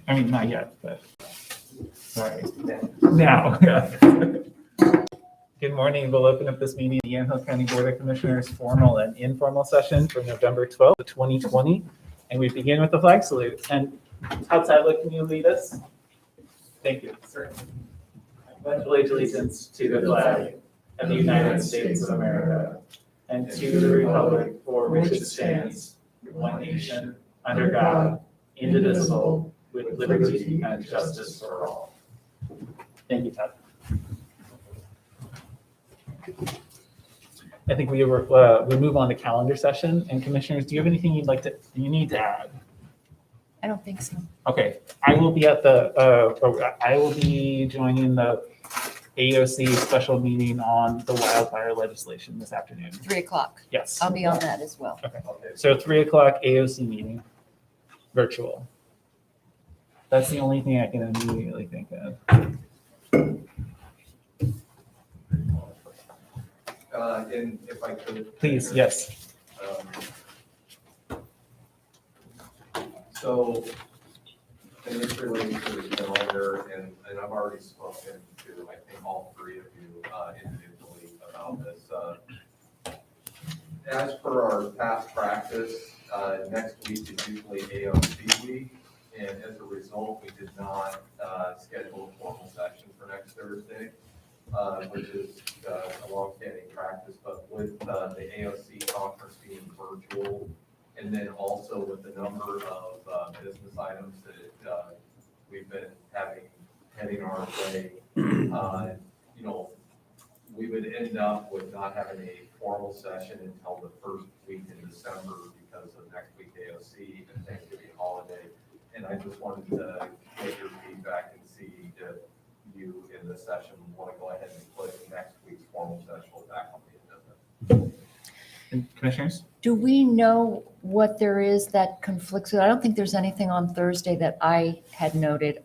I mean, not yet, but sorry. Now. Good morning. We'll open up this meeting, the Yamhill County Board of Commissioners formal and informal session for November 12th, 2020. And we begin with the flag salute. And Todd, can you lead us? Thank you, sir. I pledge allegiance to the flag of the United States of America and to the republic for which it stands, one nation, under God, indivisible, with liberty and justice for all. Thank you, Todd. I think we move on to calendar session. And commissioners, do you have anything you need to add? I don't think so. Okay, I will be joining the AOC special meeting on the wildfire legislation this afternoon. 3:00. Yes. I'll be on that as well. Okay. So 3:00 AOC meeting, virtual. That's the only thing I can immediately think of. And if I could. Please, yes. So, and this relates to the calendar, and I've already spoken to, I think, all three of you individually about this. As per our past practice, next week is usually AOC week, and as a result, we did not schedule a formal session for next Thursday. Which is a long-standing practice, but with the AOC conference being virtual, and then also with the number of business items that we've been heading our way, we would end up with not having a formal session until the first week in December because of next week AOC and Thanksgiving holiday. And I just wanted to get your feedback and see if you in this session want to go ahead and put next week's formal session back on the agenda. And commissioners? Do we know what there is that conflicts with? I don't think there's anything on Thursday that I had noted.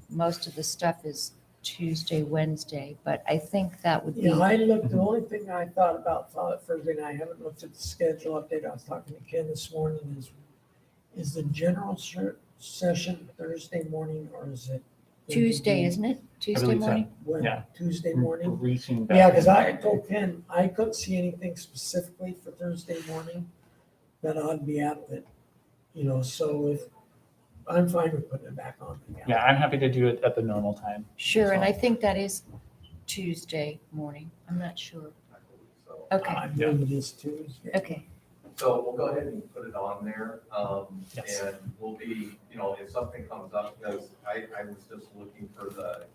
Most of the stuff is Tuesday, Wednesday, but I think that would be. Yeah, I looked, the only thing I thought Thursday night, I haven't looked at the schedule update. I was talking to Ken this morning, is the general session Thursday morning or is it? Tuesday, isn't it? Tuesday believe so. morning? Yeah. Tuesday morning? Reaching back. Yeah, because I told Ken, I couldn't see anything specifically for Thursday morning that I'd be out of it. So if, I'm fine with putting it back on. Yeah, I'm happy to do it at the normal time. Sure, and I think that is Tuesday morning. I'm not sure. I believe so. Okay, I believe it is Tuesday. okay. So we'll go ahead and put it on there. Yes. And we'll be, if something comes up, because I was just looking for the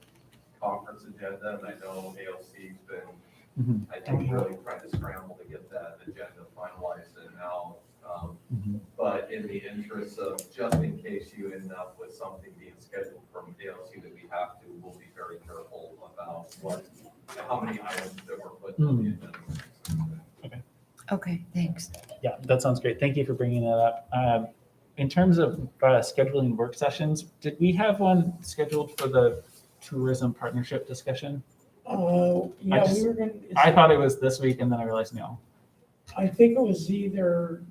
conference agenda, and I know AOC's been, I think, really trying to scramble to get that agenda finalized and out. But in the interest of, just in case you end up with something being scheduled from AOC that we have to, we'll be very careful about how many items that we're putting on the agenda. Okay, thanks. Yeah, that sounds great. Thank you for bringing that up. In terms of scheduling work sessions, did we have one scheduled for the tourism partnership discussion? Yeah, I we were going I to, thought it was this week, and then I realized no. I think it was either,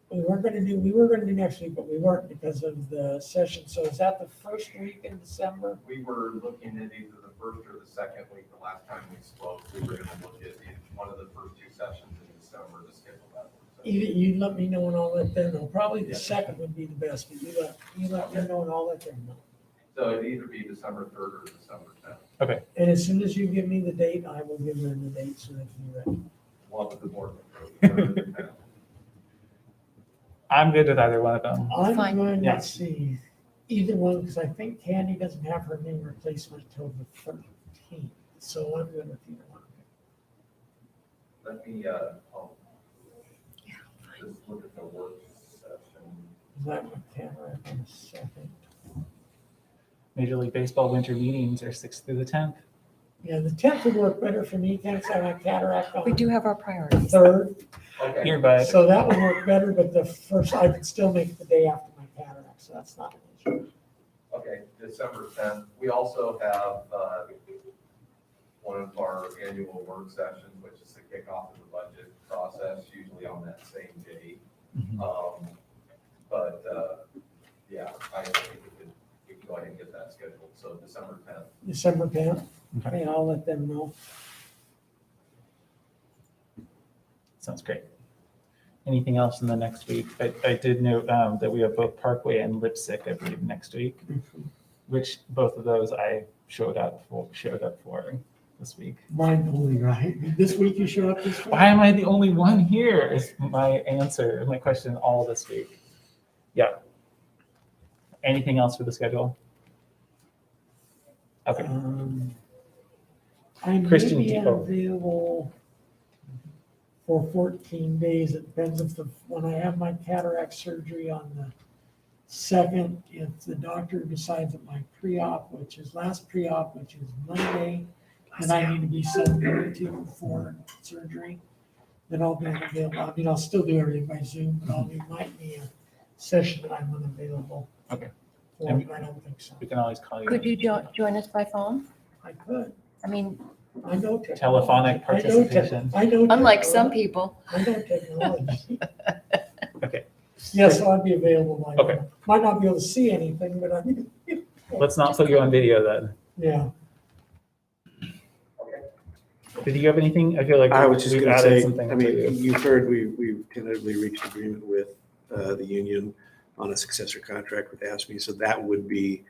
we were going to do next week, but we weren't because of the session. So is that the first week in December? We were looking at either the first or the second week. The last time we spoke, we were going to look at one of the first two sessions in December to schedule that. You let me know and I'll let them know. Probably the Yeah. second would be the best, but you let me know and I'll let them know. So it'd either be December 3rd or December 10th. Okay. And as soon as you give me the date, I will give them the date so they can be ready. One of the board members. I'm good with either one of them. I'm Fine. going, Yeah. let's see, either one, because I think Candy doesn't have her name replacement until the 13th. So I'm good with either one. Let me, I'll just look at the work session. Is that what camera in a second? Major League Baseball winter meetings are 6th through the 10th. Yeah, the 10th would work better for me, thanks, I have cataract on We the do have our priorities. 3rd. Okay. Hereby. So that would work better, but the first, I could still make it the day after my cataract, so that's not an issue. Okay, December 10th. We also have one of our annual work sessions, which is the kickoff of the budget process, usually on that same day. Mhm. But yeah, I think we can go go ahead and get that scheduled, so December 10th. December 10th. Okay. Okay, I'll let them know. Sounds great. Anything else in the next week? I did note that we have both Parkway and Lipsick, I believe, next week, which both of those I showed up for this week. Mine only, right? This week you show up this week? Why am I the only one here is my answer, my question all this week. Yeah. Anything else for the schedule? Okay. I may Christian, be oh. available for 14 days. It depends when I have my cataract surgery on the 2nd, if the doctor decides that my last pre-op, which is Monday, and I need to be submitted to for surgery, then I'll be available. I mean, I'll still do everything by Zoom, but might be a session that I'm unavailable. Okay. For, but I don't think so. We can always call you. Could you join us by phone? I could. I mean, I know technology. Telephonic participation. I know unlike some technology. people. I know technology. Okay. Yes, I'll be available. Okay. Might not be able to see anything, but I mean. Let's not put you on video then. Yeah. Did you have anything? I feel like I was just we've going to added say, something I to mean, you. you've heard we've tentatively reached agreement with the union on a successor contract with ASME. So that would be,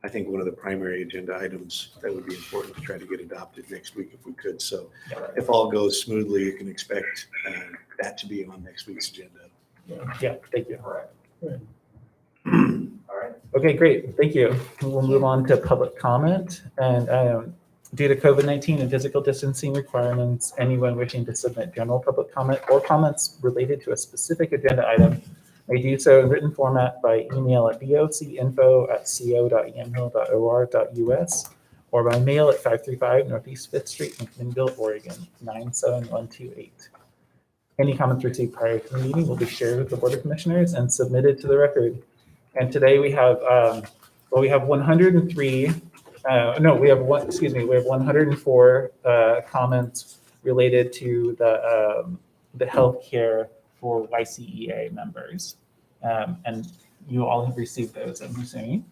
I think, one of the primary agenda items that would be important to try to get adopted next week if we could. So if all goes smoothly, you can expect that to be on next week's agenda. Yeah, thank you. Correct. Right. All right. Okay, great. Thank you. We'll move on to public comment. And due to COVID-19 and physical distancing requirements, anyone wishing to submit general public comment or comments related to a specific agenda item may do so in written format by email at bocinfo@co.yamhill.or.us or by mail at 535 Northeast 5th Street in Ingle, Oregon, 97128. Any comments received prior to the meeting will be shared with the Board of Commissioners and submitted to the record. And today we have, we have 103, we have 104 comments related to the healthcare for YCEA members. And you all have received those, I'm assuming,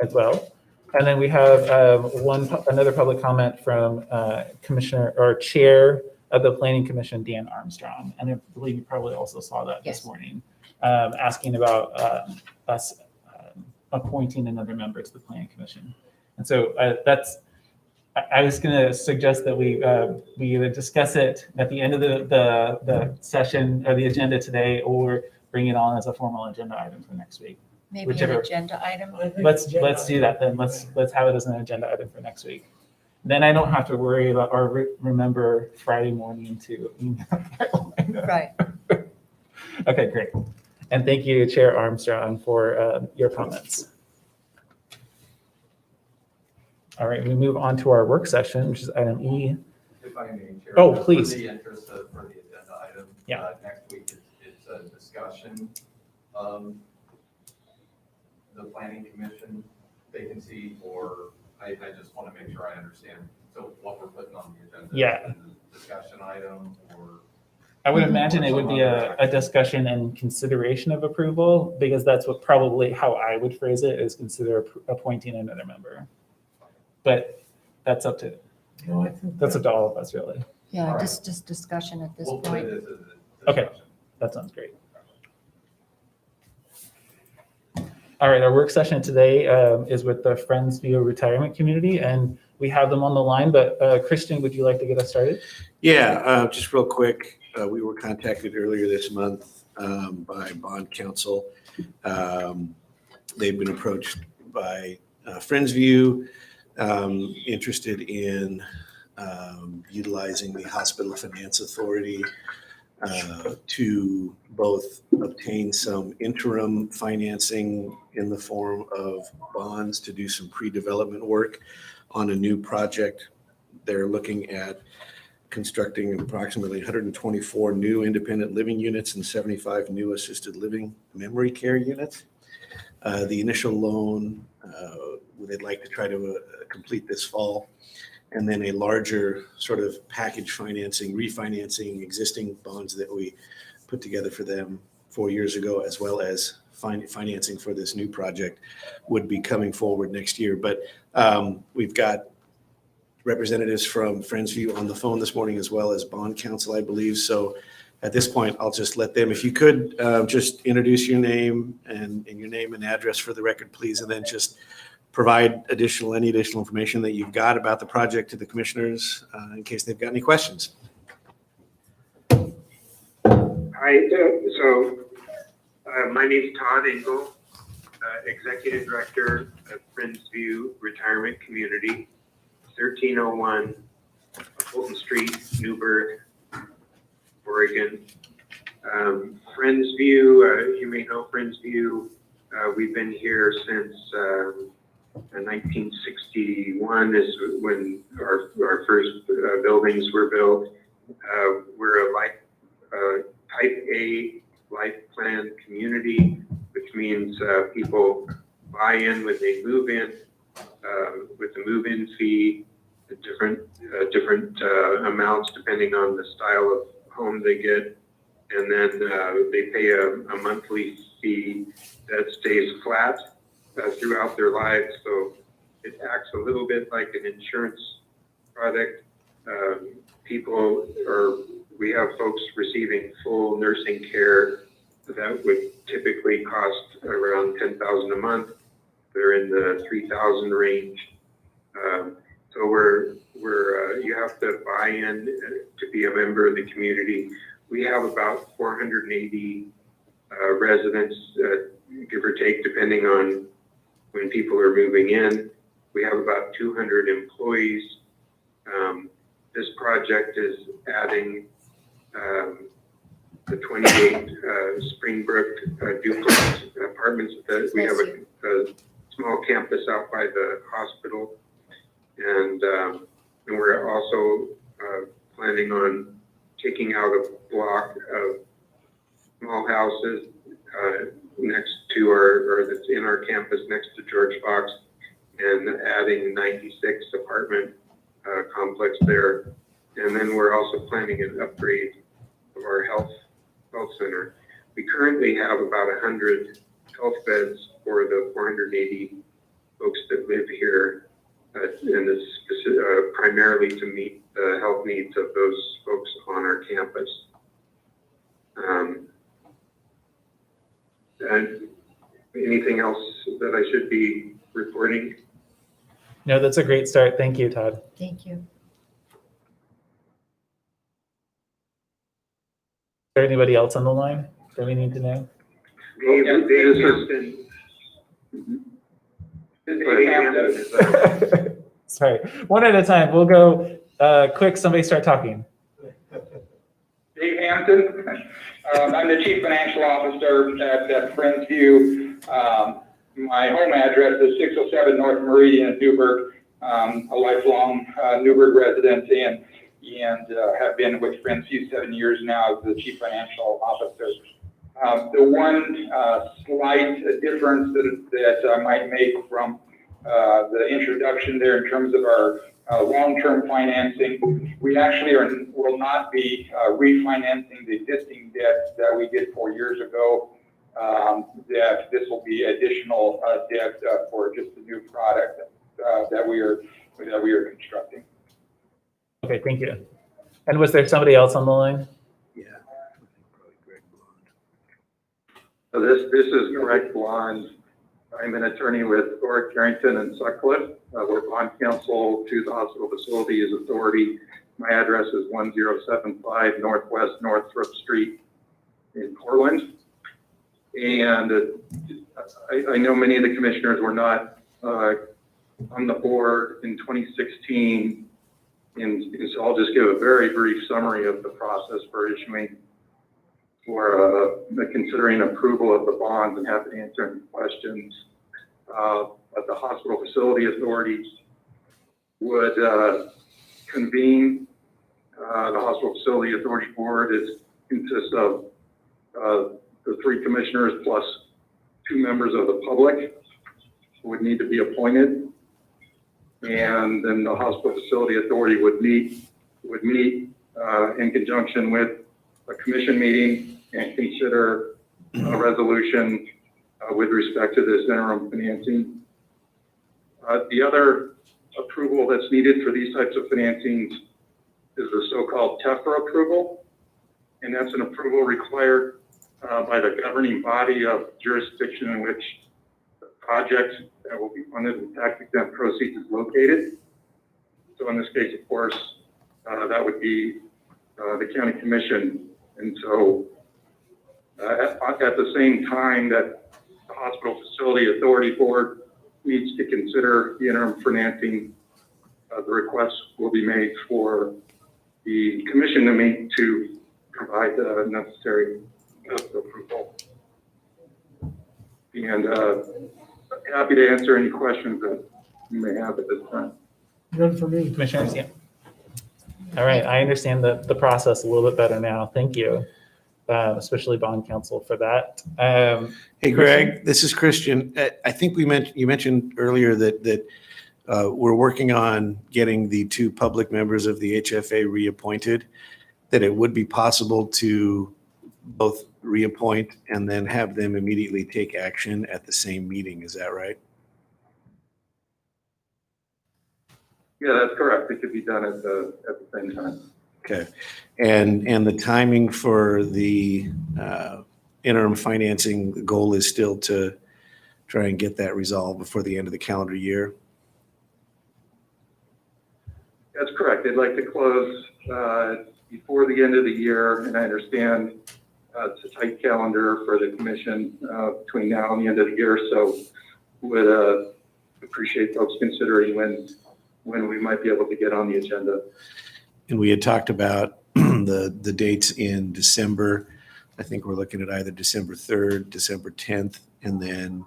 as well. And then we have another public comment from Commissioner or Chair of the Planning Commission, Dan Armstrong. And I believe you probably also saw that Yes. this morning, asking about us appointing another member to the Planning Commission. And so I was going to suggest that we either discuss it at the end of the session or the agenda today, or bring it on as a formal agenda item for next week. Maybe Whichever. an agenda item. I think Let's agenda do that then. Let's have it as an agenda item for next week. Then I don't have to worry about or remember Friday morning to email. Right. Okay, great. And thank you, Chair Armstrong, for your comments. All right, we move on to our work session, which is item E. If I may, Chair. Oh, just please. For the interest of, for the agenda item. Yeah. Next week, it's a discussion of the planning commission vacancy, or I just want to make sure I understand. So what we're putting on the agenda. Yeah. Is a discussion item, or I would imagine it would be a discussion and consideration of approval, because that's what probably how I would phrase it, is consider appointing another member. But that's up to No, I think that's up to all of us, really. Yeah, All right. just discussion at this we'll put point. it as a Okay. discussion. That sounds great. All right, our work session today is with the Friendsview Retirement Community, and we have them on the line. But Christian, would you like to get us started? Yeah, just real quick, we were contacted earlier this month by bond counsel. They've been approached by Friendsview, interested in utilizing the Hospital Finance Authority to both obtain some interim financing in the form of bonds to do some pre-development work on a new project. They're looking at constructing approximately 124 new independent living units and 75 new assisted living memory care units. The initial loan, they'd like to try to complete this fall. And then a larger sort of package financing, refinancing existing bonds that we put together for them 4 years ago, as well as financing for this new project would be coming forward next year. But we've got representatives from Friendsview on the phone this morning, as well as bond counsel, I believe. So at this point, I'll just let them, if you could just introduce your name and your name and address for the record, please, and then just provide any additional information that you've got about the project to the commissioners in case they've got any questions. Hi, my name is Todd Ingle, Executive Director of Friendsview Retirement Community, 1301 Fulton Street, Newburgh, Oregon. Friendsview, you may know Friendsview. We've been here since 1961 is when our first buildings were built. We're a type A life plan community, which means people buy in when they move in with the move-in fee, different amounts depending on the style of home they get, and then they pay a monthly fee that stays flat throughout their lives. So it acts a little bit like an insurance product. We have folks receiving full nursing care that would typically cost around $10,000 a month. They're in the $3,000 range. So you have to buy in to be a member of the community. We have about 480 residents, give or take, depending on when people are moving in. We have about 200 employees. This project is adding the 28 Springbrook duplex apartments. We have a small campus out by the hospital, and we're also planning on taking out a block of small houses next to that's in our campus next to George Fox, and adding 96 apartment complex there. And then we're also planning an upgrade of our health center. We currently have about 100 health beds for the 480 folks that live here, and it's primarily to meet the health needs of those folks on our campus. And anything else that I should be reporting? No, that's a great start. Thank you, Todd. Thank you. Is there anybody else on the line that we need to know? Dave Hampton. Sorry, one at a time. We'll go quick. Somebody start talking. Dave Hampton. I'm the Chief Financial Officer at Friendsview. My home address is 607 North Meridian in Newburgh. A lifelong Newburgh resident and have been with Friendsview 7 years now as the Chief Financial Officer. The one slight difference that I might make from the introduction there in terms of our long-term financing, we actually will not be refinancing the existing debt that we did 4 years ago. That this will be additional debt for just the new product that we are constructing. Okay, thank you. And was there somebody else on the line? Yeah. I think probably Greg Blond. So this is Greg Blond. I'm an attorney with Thorpe, Carrington, and Sutcliffe. We're bond counsel to the Hospital Facilities Authority. My address is 1075 Northwest Northrop Street in Portland. And I know many of the commissioners were not on the board in 2016. And so I'll just give a very brief summary of the process for issuing or considering approval of the bonds, and happy to answer any questions. But the Hospital Facility Authority would convene. The Hospital Facility Authority Board consists of the 3 commissioners plus 2 members of the public who would need to be appointed. And then the Hospital Facility Authority would meet in conjunction with a commission meeting and consider a resolution with respect to this interim financing. The other approval that's needed for these types of financings is the so-called TEFRA approval. And that's an approval required by the governing body of jurisdiction in which the project that will be funded with tax-exempt proceeds is located. So in this case, of course, that would be the county commission. And so at the same time that the Hospital Facility Authority Board needs to consider the interim financing, the request will be made for the commission to meet to provide the necessary approval. And happy to answer any questions that you may have at this time. None for me. Commissioners, yeah. All right, I understand the process a little bit better now. Thank you, especially bond counsel for that. Hey, Greg, this is Christian. I think you mentioned earlier that we're working on getting the 2 public members of the HFA reappointed, that it would be possible to both reappoint and then have them immediately take action at the same meeting. Is that right? Yeah, that's correct. It could be done at the same time. Okay. And the timing for the interim financing, the goal is still to try and get that resolved before the end of the calendar year? That's correct. They'd like to close before the end of the year, and I understand it's a tight calendar for the commission between now and the end of the year, so would appreciate folks considering when we might be able to get on the agenda. And we had talked about the dates in December. I think we're looking at either December 3rd, December 10th, and then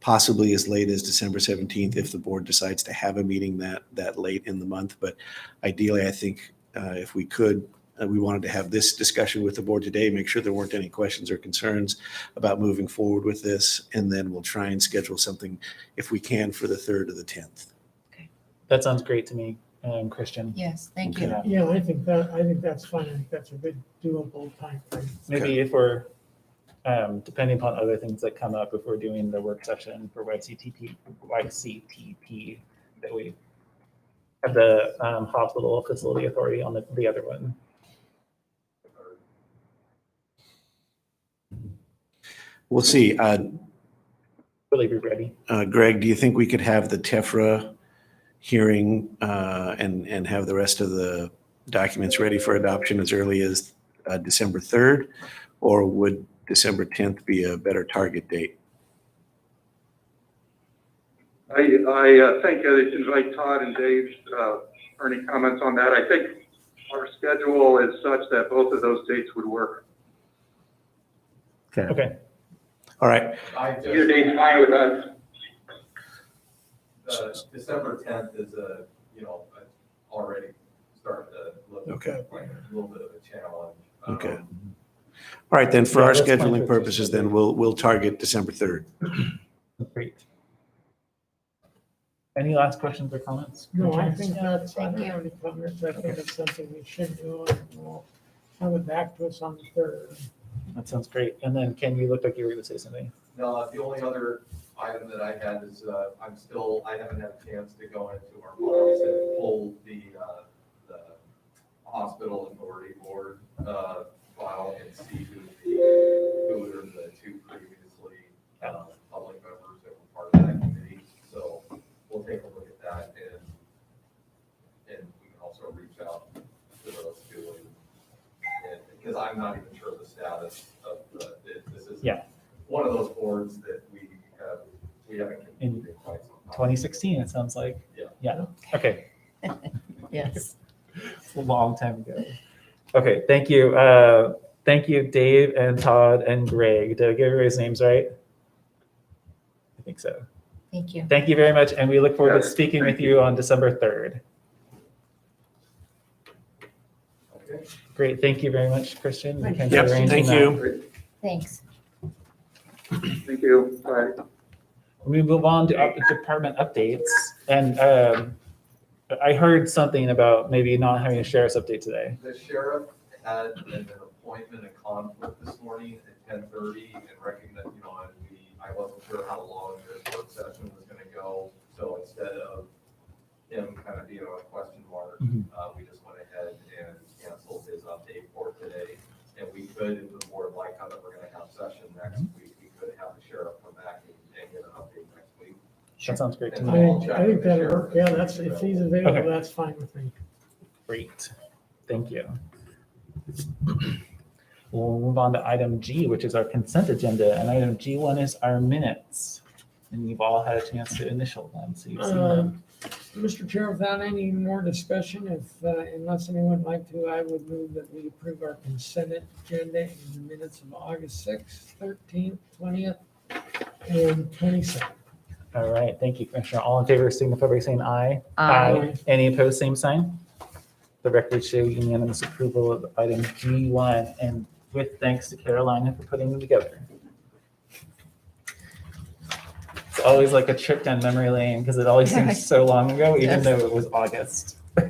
possibly as late as December 17th if the board decides to have a meeting that late in the month. But ideally, I think if we could, we wanted to have this discussion with the board today, make sure there weren't any questions or concerns about moving forward with this, and then we'll try and schedule something if we can for the 3rd or the 10th. That sounds great to me, Christian. Yes, thank you. Okay. Yeah, I think that's fine. I think that's a good doable time frame. Maybe if we're, depending upon other things that come up, if we're doing the work session for YCTP, that we have the Hospital Facility Authority on the other one. We'll see. Really be ready. Greg, do you think we could have the TEFRA hearing and have the rest of the documents ready for adoption as early as December 3rd? Or would December 10th be a better target date? I think I'd invite Todd and Dave for any comments on that. I think our schedule is such that both of those dates would work. Okay. All right. Either date's fine with us. December 10th is already starting to look Okay. like a little bit of a challenge. Okay. All right, then for Yeah, our that's fine scheduling for purposes, then we'll target December 3rd. Great. Any last questions or comments? No, I think that's, I Thank don't you. have any comments. I think it's something we should do, and we'll have it back to us on the 3rd. That sounds great. And then Ken, you looked like you were going to say something. No, the only other item that I had is I haven't had a chance to go into our files and pull the Hospital Authority Board file and see who are the 2 previously public members that were part of that committee. So we'll take a look at that and we can also reach out to those 2 and because I'm not even sure the status of this is one of those boards that we haven't continued in quite some time. 2016, it sounds like. Yeah. Okay. Yes. It's a long time ago. Okay. Thank you. Thank you, Dave and Todd and Greg. Did I get everybody's names right? I think so. Thank you. Thank you very much. And we look forward to Yes, speaking thank with you on December 3rd. Okay. Great. Thank you very much, Christian. Thank Ken, you. for Yep, arranging thank that. you. Thanks. Thank you. Bye. We move on to department updates. And I heard something about maybe not having a sheriff's update today. The sheriff had an appointment, a conflict this morning at 10:30 and recognized, I wasn't sure how long this work session was gonna go, so instead of him kind of being a question mark, we just went ahead and canceled his update for today. And we could, if the board like how that we're gonna have session next week, we could have the sheriff come back and get an update next week. That sounds great to And me. then I'll check I think with the that'll sheriff work. Yeah, and see that's, if if he's available, Okay. that's fine with me. Great. Thank you. We'll move on to item G, which is our consent agenda. And item G1 is our minutes. And you've all had a chance to initial them, so you've seen them. Mr. Chair, without any more discussion, unless anyone would like to, I would move that we approve our consent agenda in the minutes of August 6th, 13th, 20th, and 22nd. All right, thank you, Commissioner. All in favor, signify by saying aye. Aye. Any opposed, same sign? The record show unanimous approval of item G1, and with thanks to Carolina for putting them together. It's always like a trip down memory lane because it always Right. seems so long ago, even Yes. though it was August. All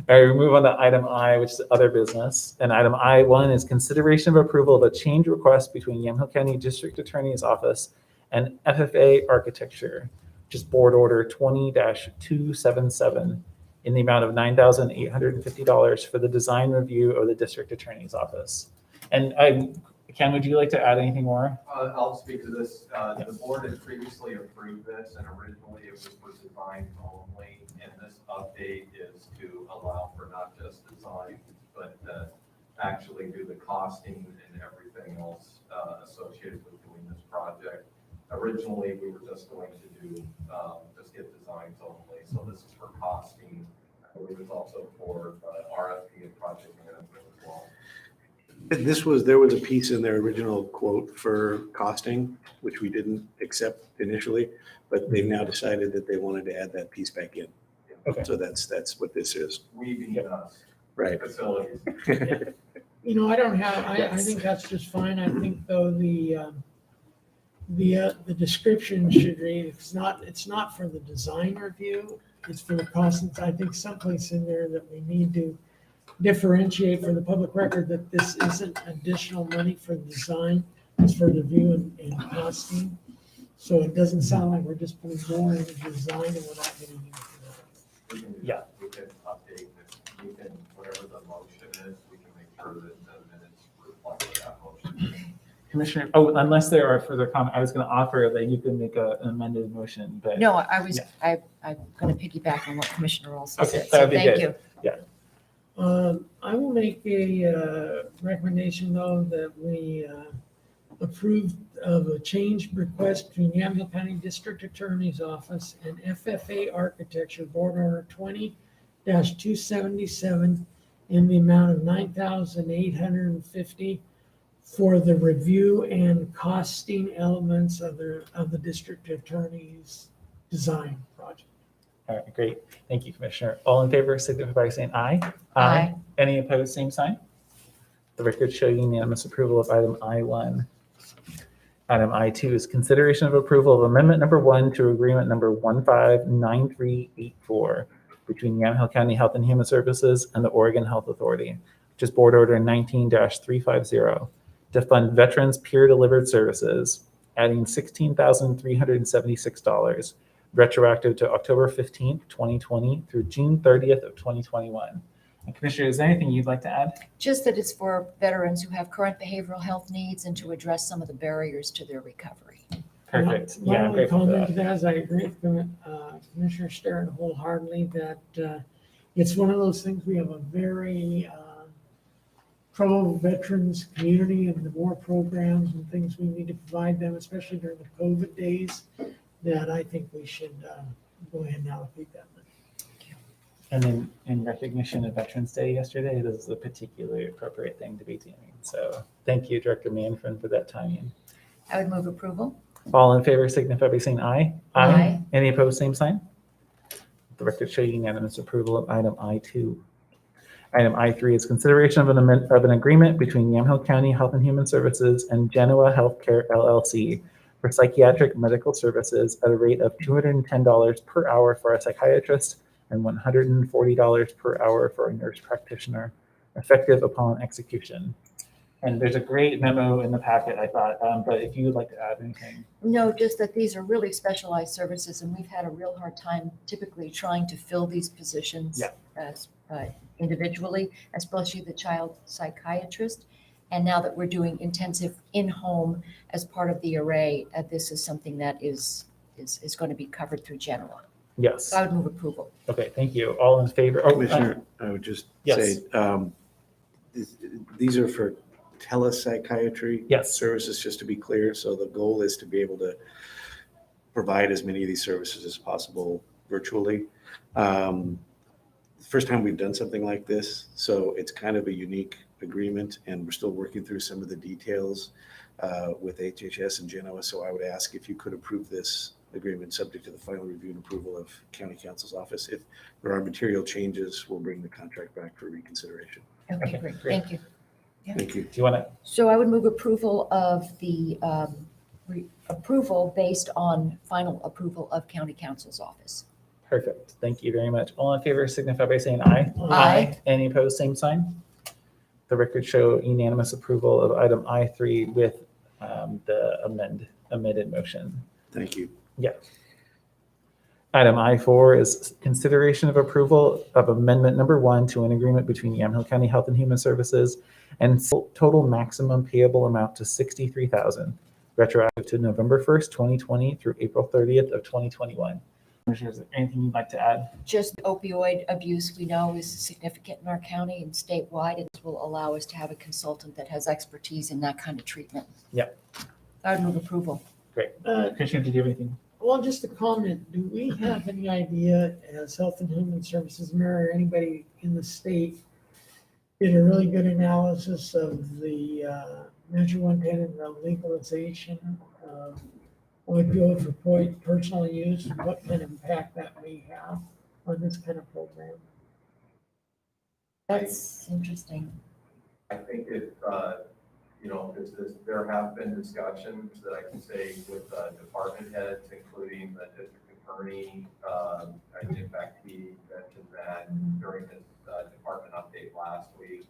right, we move on to item I, which is other business. And item I1 is consideration of approval of a change request between Yamhill County District Attorney's Office and FFA Architecture, which is Board Order 20-277 in the amount of $9,850 for the design review of the District Attorney's Office. And Ken, would you like to add anything more? I'll speak to this. The board had previously approved this, and originally it was for design only. And this update is to allow for not just design, but actually do the costing and everything else associated with doing this project. Originally, we were just going to do, just get designs only. So this is for costing. I believe it's also for RFP and project management as well. There was a piece in their original quote for costing, which we didn't accept initially, but they've now decided that they wanted to add that piece back in. Okay. So that's what this is. We being us, Right. facilities. You know, I don't have, I Yes. think that's just fine. I think though the description should read, it's not for the design review, it's for the cost. I think someplace in there that we need to differentiate for the public record that this isn't additional money for the design, it's for the review and costing. So it doesn't sound like we're just putting more into design and we're not getting into that. We can do Yeah. that. We can update this. We can, whatever the motion is, we can make sure that the minutes reflect that motion. Commissioner, unless there are further comments, I was going to offer that you can make an amended motion, but. No, I was, Yeah. I'm going to piggyback on what Commissioner Olson Okay, said. that So would be thank good. you. I will make a recommendation though that we approve of a change request between Yamhill County District Attorney's Office and FFA Architecture Board Order 20-277 in the amount of $9,850 for the review and costing elements of the district attorney's design project. All right, great. Thank you, Commissioner. All in favor, signify by saying aye. Aye. Any opposed, same sign? The record show unanimous approval of item I1. Item I2 is consideration of approval of amendment number 1 to agreement number 159384 between Yamhill County Health and Human Services and the Oregon Health Authority, which is Board Order 19-350, to fund veterans peer-delivered services, adding $16,376, retroactive to October 15th, 2020 through June 30th of 2021. And Commissioner, is there anything you'd like to add? Just that it's for veterans who have current behavioral health needs and to address some of the barriers to their recovery. Perfect. My Yeah, I'm only grateful for comment that. to that is I agree with Commissioner Stern wholeheartedly that it's one of those things, we have a very pro-veterans community, and the more programs and things we need to provide them, especially during the COVID days, that I think we should go ahead and allocate that money. And then in recognition of Veterans Day yesterday, this is a particularly appropriate thing to be doing. So thank you, Director Manfred, for that timing. I would move approval. All in favor signify by saying aye. Aye. Any opposed, same sign? The record show unanimous approval of item I2. Item I3 is consideration of an agreement between Yamhill County Health and Human Services and Genoa Healthcare LLC for psychiatric medical services at a rate of $210 per hour for a psychiatrist and $140 per hour for a nurse practitioner, effective upon execution. And there's a great memo in the packet, I thought, but if you would like to add anything. No, just that these are really specialized services, and we've had a real hard time typically trying to fill these positions Yeah. as individually, especially the child psychiatrist. And now that we're doing intensive in-home as part of the array, this is something that is going to be covered through general. Yes. So I would move approval. Okay, thank you. All in favor? Oh, Commissioner, I would just Yes. say, these are for telepsychiatry Yes. services, just to be clear. So the goal is to be able to provide as many of these services as possible virtually. First time we've done something like this, so it's kind of a unique agreement, and we're still working through some of the details with HHS and Genoa. So I would ask if you could approve this agreement subject to the final review and approval of County Counsel's office. If there are material changes, we'll bring the contract back for reconsideration. Okay, Okay, great. great. Thank you. Thank you. do you want to? So I would move approval of the approval based on final approval of County Counsel's office. Perfect. Thank you very much. All in favor signify by saying aye. Aye. Any opposed, same sign. The record show unanimous approval of item I3 with the amended motion. Thank you. Yeah. Item I4 is consideration of approval of amendment number 1 to an agreement between Yamhill County Health and Human Services and total maximum payable amount to $63,000, retroactive to November 1st, 2020 through April 30th of 2021. Commissioners, is there anything you'd like to add? Just opioid abuse, we know, is significant in our county and statewide. It will allow us to have a consultant that has expertise in that kind of treatment. Yeah. I would move approval. Great. Commissioner, did you have anything? Well, just a comment, do we have any idea as Health and Human Services, Mayor, or anybody in the state did a really good analysis of the Measure 110 around legalization of opioid for personal use and what kind of impact that may have on this kind of program? That's interesting. I think if, there have been discussions that I can say with department heads, including the district attorney. In fact, he mentioned that during his department update last week.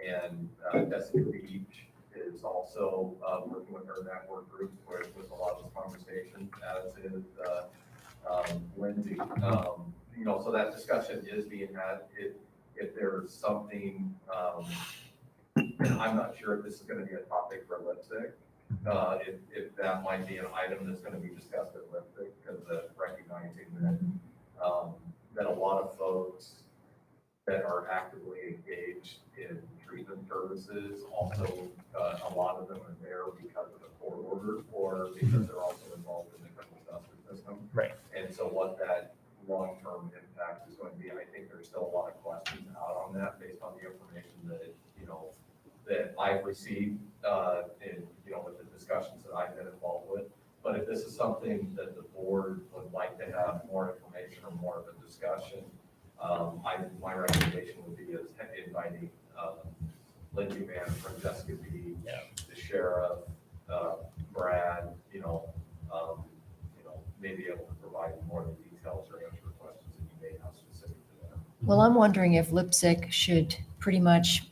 And Jessica Beach is also working with her network group with a lot of the conversation, as is Lindsay. So that discussion is being had. If there's something, and I'm not sure if this is going to be a topic for lipstick, if that might be an item that's going to be discussed at lipstick, because recognizing that a lot of folks that are actively engaged in treatment services, also a lot of them are there because of a court order or because they're also involved in the criminal justice system. Right. And so what that long-term impact is going to be, I think there's still a lot of questions out on that based on the information that I've received with the discussions that I've been involved with. But if this is something that the board would like to have more information or more of a discussion, my recommendation would be is inviting Lindsay Mann from Jessica B, the sheriff, Brad, maybe able to provide more of the details or answer questions that you may have specific to them. Well, I'm wondering if LIPSIC should pretty much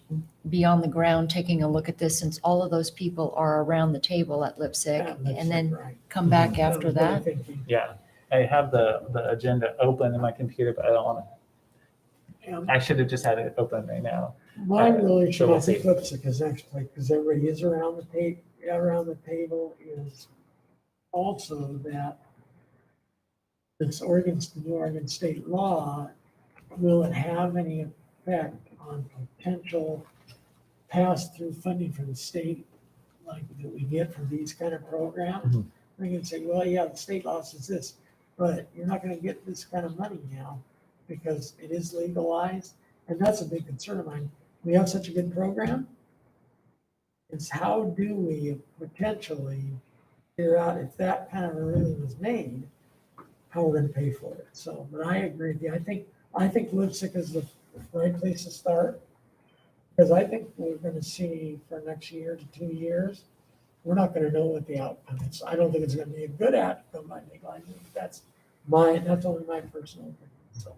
be on the ground taking a look at this, since all of those people are around the table at LIPSIC, and then Right. come back after was my that. thinking. Yeah. I have the agenda open in my computer, but I don't want And to. I should have just had it open right now. my really, So we'll I think see. lipstick is actually, because everybody is around the table, is also that this the New Oregon state law, will it have any effect on potential pass-through funding from the state, like that we get for these kind of programs? Mhm. We can say, well, yeah, the state law says this, but you're not gonna get this kind of money now because it is legalized. And that's a big concern of mine. We have such a good program. Is how do we potentially figure out if that kind of a ruling was made, how we're gonna pay for it? So, but I agree with you. I think lipstick is the right place to start. Because I think we're gonna see for next year to 2 years, we're not gonna know what the outcome is. I don't think it's gonna be a good outcome by legalizing it. That's only my personal opinion, so.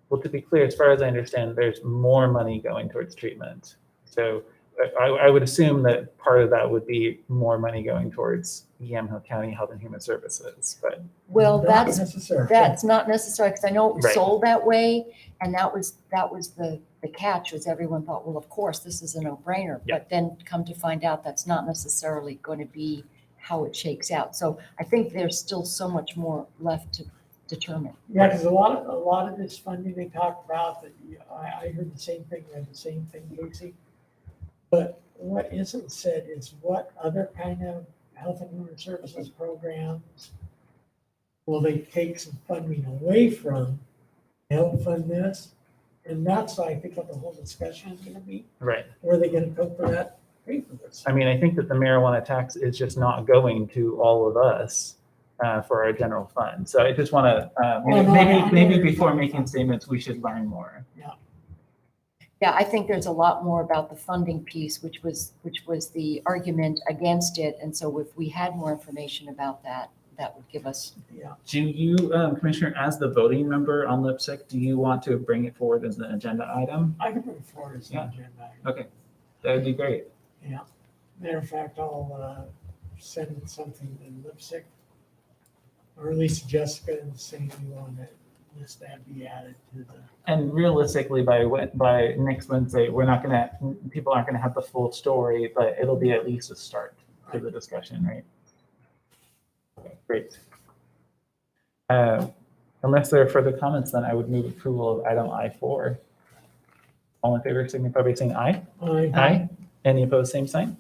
Well, to be clear, as far as I understand, there's more money going towards treatment. So I would assume that part of that would be more money going towards Yamhill County Health and Human Services, but Well, Not that's necessarily. not necessary, because I know it was Right. sold that way, and that was the catch, was everyone thought, well, of course, this is a no-brainer. Yeah. But then come to find out, that's not necessarily going to be how it shakes out. So I think there's still so much more left to determine. Yeah, because a lot of this funding they talk about, that I heard the same thing, read the same thing, Casey. But what isn't said is what other kind of health and human services programs will they take some funding away from to help fund this? And that's, I think, what the whole discussion is gonna be. right. Where are they gonna come for that, pay for this? I mean, I think that the marijuana tax is just not going to all of us for our general fund. So I just want to, maybe before making statements, we should learn more. Yeah, I think there's a lot more about the funding piece, which was the argument against it. And so if we had more information about that, that would give us. Yeah, Do you, Commissioner, as the voting member on LIPSIC, do you want to bring it forward as an agenda item? I can put it forward as an Yeah. agenda item. Okay, that would be great. Matter of fact, I'll send something to Lipstick, or at least Jessica, and say we want this to be added to the. And realistically, by next Wednesday, people aren't gonna have the full story, but it'll be at least a start to the discussion, right? Okay, great. Unless there are further comments, then I would move approval of item I4. All in favor, signify by saying aye. Aye. Any opposed, same sign?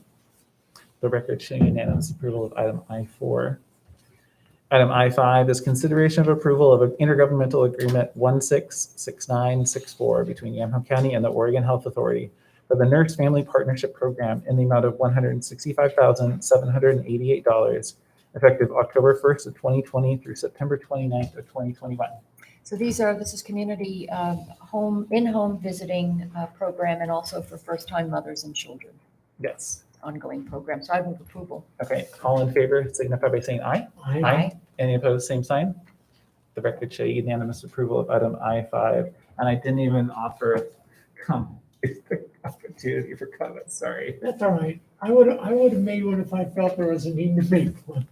The record showing unanimous approval of item I4. Item I5 is consideration of approval of an intergovernmental agreement 166964 between Yamhill County and the Oregon Health Authority for the Nurse Family Partnership Program in the amount of $165,788, effective October 1st of 2020 through September 29th of 2021. So this is community in-home visiting program, and also for first-time mothers and children, Yes. ongoing program. So I move approval. Okay, all in favor signify by saying aye. Aye. Any opposed, same sign? The record show unanimous approval of item I5. And I didn't even offer opportunity for comments, sorry. That's all right. I would have made one if I felt there was a need to make one.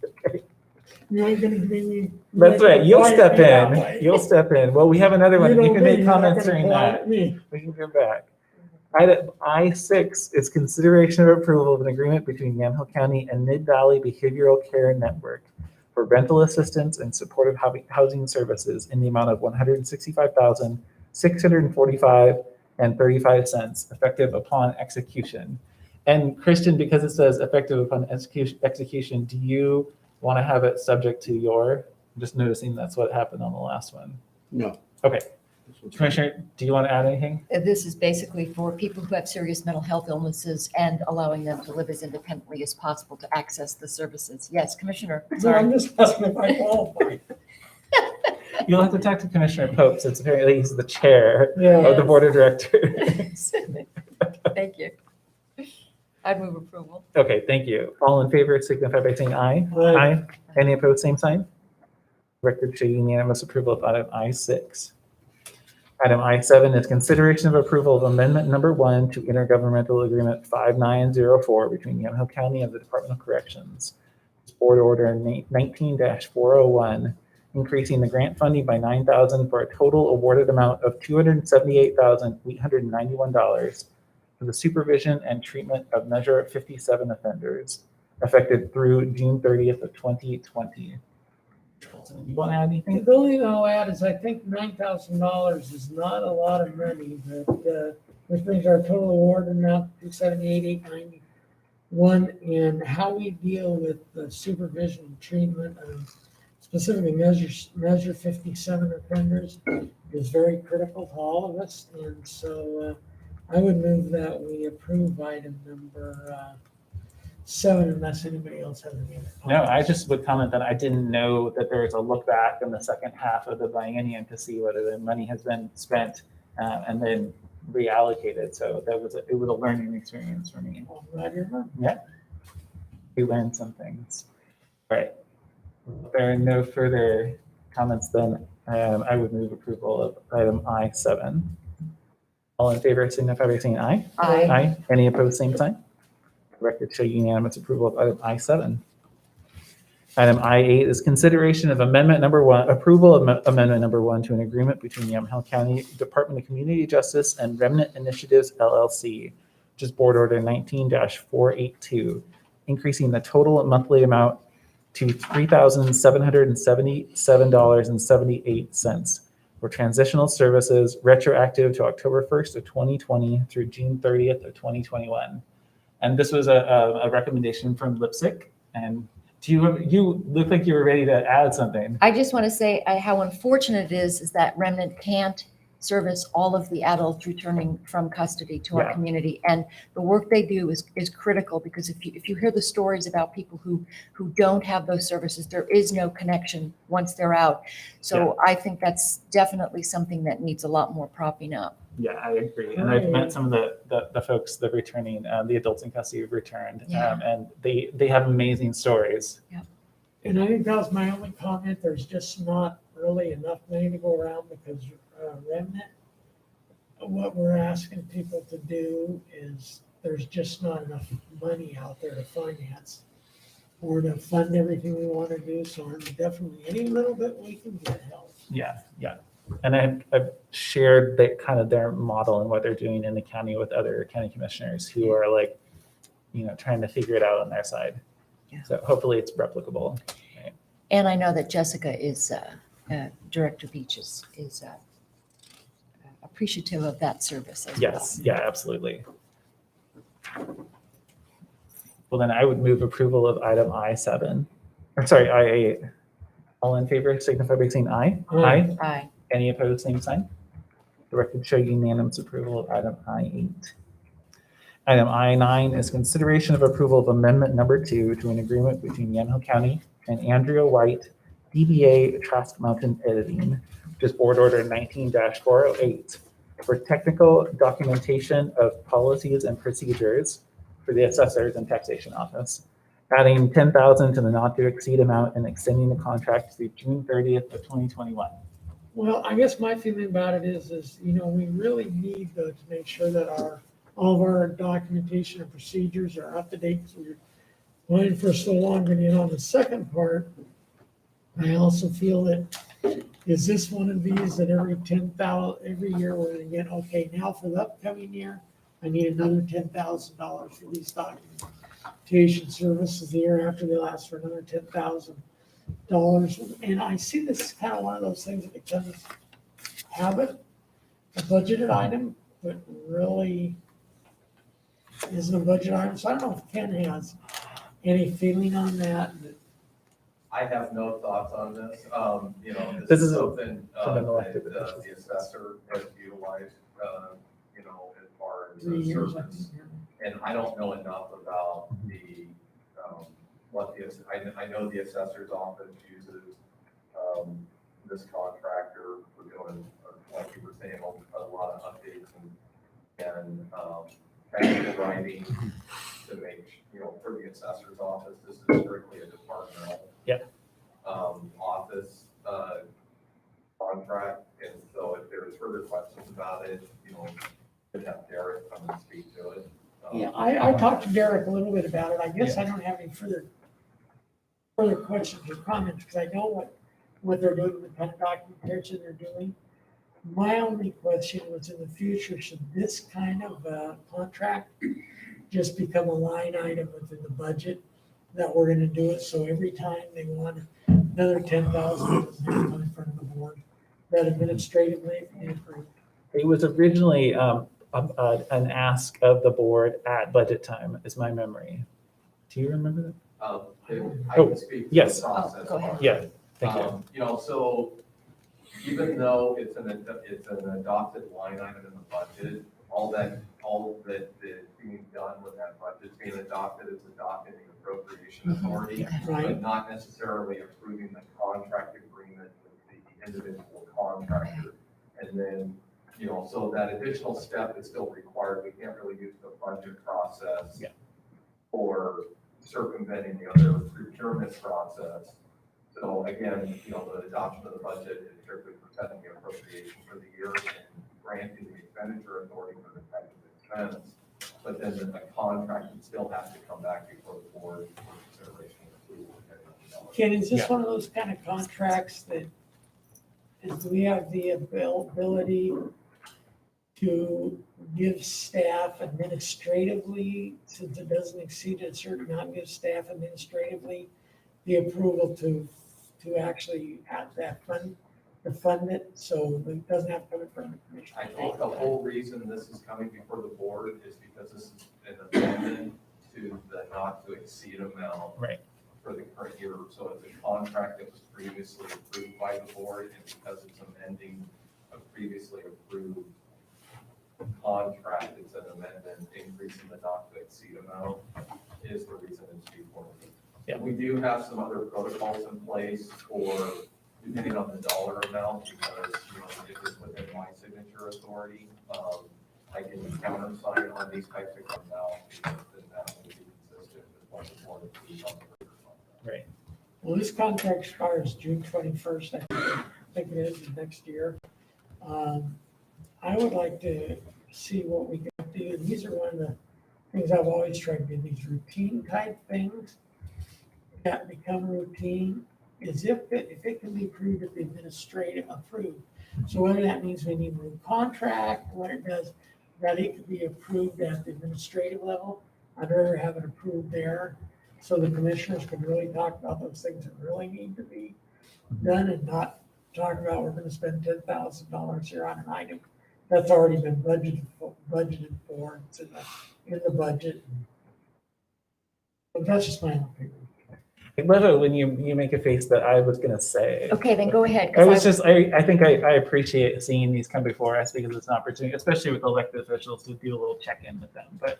You ain't gonna give me. That's right, you'll step that in, way. you'll step in. Well, we have another one, know you can me, make you're not comments gonna during quiet that. me. We can come back. Item I6 is consideration of approval of an agreement between Yamhill County and Mid-Valley Behavioral Care Network for rental assistance and supportive housing services in the amount of $165,645.35, effective upon execution. And Christian, because it says effective upon execution, do you want to have it subject to I'm just noticing that's what happened on the last one. No. Okay. Commissioner, do you want to add anything? This is basically for people who have serious mental health illnesses and allowing them to live as independently as possible to access the services. Yes, Commissioner, No, sorry. I'm just asking if I qualify. You'll have to talk to Commissioner Pope, since apparently he's the chair Yeah. of the board of directors. Thank you. I'd move approval. Okay, thank you. All in favor signify by saying aye. Aye. Any opposed, same sign? Record show unanimous approval of item I6. Item I7 is consideration of approval of amendment number 1 to intergovernmental agreement 5904 between Yamhill County and the Department of Corrections. Board order 19-401, increasing the grant funding by $9,000 for a total awarded amount of $278,891 for the supervision and treatment of Measure 57 offenders, effective through June 30th of 2020. You want to add anything? The only thing I'll add is I think $9,000 is not a lot of money, but which brings our total award amount to $278,891, and how we deal with the supervision and treatment of specifically Measure 57 offenders is very critical to all of us, and so I would move that we approve item number 7 unless anybody else has any other comments. No, I just would comment that I didn't know that there was a look back in the second half of the biennium to see whether the money has been spent and then reallocated. So it was a learning experience for me. I'm glad you're here. Yeah, we learned some things. All right. If there are no further comments, then I would move approval of item I7. All in favor signify by saying aye. Aye. Aye. Any opposed, same sign. Record show unanimous approval of item I7. Item I8 is consideration of amendment number 1, approval of amendment number 1 to an agreement between the Yamhill County Department of Community Justice and Remnant Initiatives LLC, which is Board Order 19-482, increasing the total monthly amount to $3,777.78 for transitional services retroactive to October 1st of 2020 through June 30th of 2021. And this was a recommendation from Lipsick. And you look like you were ready to add something. I just want to say how unfortunate it is that Remnant can't service all of the adults returning from custody to our Yeah. community. And the work they do is critical, because if you hear the stories about people who don't have those services, there is no connection once they're out. So I think that's definitely something that needs a lot more propping up. Yeah, I agree. And I've met some of the folks that returning, the adults in custody who've returned, Yeah. and they have amazing stories. And I think that was my only comment. There's just not really enough money to go around because Remnant, what we're asking people to do is there's just not enough money out there to finance or to fund everything we want to do. So definitely any little bit we can get help. Yeah. And I've shared that kind of their model and what they're doing in the county with other county commissioners who are like, trying to figure it out on their side. Yeah. So hopefully it's replicable. And I know that Jessica is, Director Beach is appreciative of that service as well. Yes, yeah, absolutely. Well, then I would move approval of item I7. Or sorry, I8. All in favor signify by saying aye. Aye. Aye. Any opposed, same sign. The record show unanimous approval of item I8. Item I9 is consideration of approval of amendment number 2 to an agreement between Yamhill County and Andrea White, DBA Trask Mountain Editing, which is Board Order 19-408, for technical documentation of policies and procedures for the assessors and taxation office, adding $10,000 to the not to exceed amount and extending the contract through June 30th of 2021. Well, I guess my feeling about it is, we really need to make sure that all of our documentation and procedures are up to date. So we're going for so long, and on the second part, I also feel that, is this one of these that every year we're gonna get, okay, now for the upcoming year, I need another $10,000 for these documentation services. The year after, they'll ask for another $10,000. And I see this as kind of one of those things that becomes habit, a budgeted item, but really isn't a budget item. So I don't know if Ken has any feeling on that. I have no thoughts on this. This This is is something from an that elected the assessor has utilized, as far as 3 the years, I service. think. And I don't know enough about I know the assessor's office uses, this contractor for doing, like you were saying, a lot of updates and technical writing to make, for the assessor's office. This is strictly a departmental office contract. And so if there's further questions about it, could have Derek come and speak to it. Yeah, I talked to Derek a little bit about it. I guess I don't have any further questions or comments, because I know what they're doing, the kind of documentation they're doing. My only question was, in the future, should this kind of contract just become a line item within the budget that we're gonna do it? So every time they want another $10,000, doesn't have to come in front of the board, that administratively it can be approved. It was originally an ask of the board at budget time, is my memory. Do you remember that? I can speak to yes. the process. Go ahead. Yeah, thank you. So even though it's an adopted line item in the budget, all that is being done with that budget being adopted is adopting the appropriation authority, Right. but not necessarily approving the contract agreement with the individual contractor. And then, so that additional step is still required. We can't really use the budget process for circumventing the other procurement process. So again, the adoption of the budget is strictly for setting the appropriation for the year and granting the expenditure authority for the type of expense, but then the contract would still have to come back before the board for consideration and approval. Ken, is this one of those kind of contracts that do we have the ability to give staff administratively, since it doesn't exceed a certain amount, give staff administratively the approval to actually have that fund, to fund it, so it doesn't have to come from the commission? I think the whole reason this is coming before the board is because this is an amendment to the not to exceed amount. Right. For the current year, so it's a contract that was previously approved by the board, and because it's amending a previously approved contract, it's an amendment increasing the not to exceed amount is the reason it's before me. Yeah. We do have some other protocols in place for, depending on the dollar amount, because, if it's within my signature authority, I can countersign on these types of amounts, then that will be consistent with what the board approves on the regular contract. Right. Well, this contract expires June 21st, I think it is, next year. I would like to see what we can do. These are one of the things I've always tried to do, these routine type things that become routine, is if it can be approved at the administrative approved. So whether that means we need a new contract, what it does, that it could be approved at the administrative level, I'd rather have it approved there, so the commissioners can really talk about those things that really need to be done, and not talk about we're gonna spend $10,000 here on an item that's already been budgeted for, it's in the budget. But that's just my opinion. I love it when you make a face that I was gonna say. Okay, then go ahead. I 'cause was I think I appreciate seeing these come before us because it's an opportunity, especially with elected officials, to do a little check-in with them. But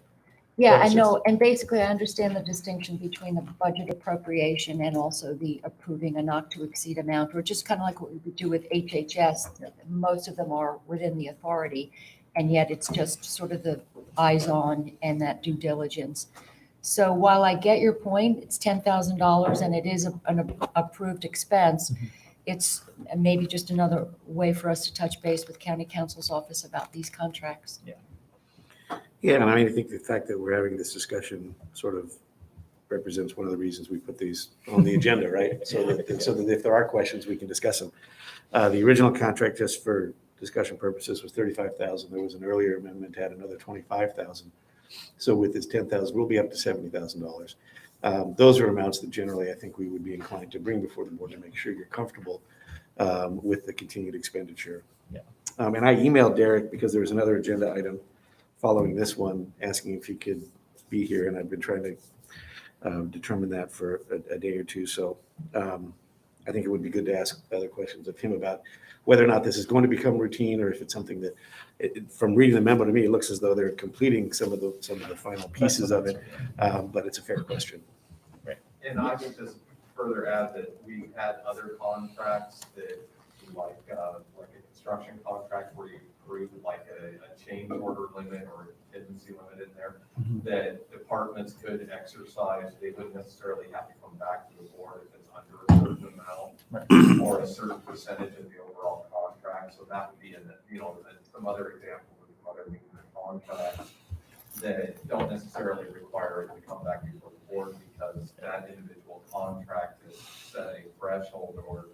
Yeah, I It's know, and basically I understand the distinction between the budget appropriation and also the approving a not to exceed amount, or just kind of like what we would do with HHS. Most of them are within the authority, and yet it's just sort of the eyes on and that due diligence. So while I get your point, it's $10,000 and it is an approved expense, it's maybe just another way for us to touch base with county counsel's office about these contracts. Yeah, and I think the fact that we're having this discussion sort of represents one of the reasons we put these on the agenda, right? So that if there are questions, we can discuss them. The original contract, just for discussion purposes, was $35,000. There was an earlier amendment to add another $25,000. So with this $10,000, we'll be up to $70,000. Those are amounts that generally I think we would be inclined to bring before the board to make sure you're comfortable with the continued expenditure. Yeah. And I emailed Derek because there was another agenda item following this one, asking if he could be here, and I've been trying to determine that for a day or two. So I think it would be good to ask other questions of him about whether or not this is going to become routine, or if it's something that, from reading the memo to me, it looks as though they're completing some of the final pieces of it. But it's a fair question. And I would just further add that we've had other contracts that, like a construction contract where you approve like a change order limit or a contingency limit in there, that departments could exercise. They wouldn't necessarily have to come back to the board if it's under a certain amount or a certain percentage of the overall contract. So that would be some other examples of other contracts that don't necessarily require it to come back before the board, because that individual contract is set a threshold or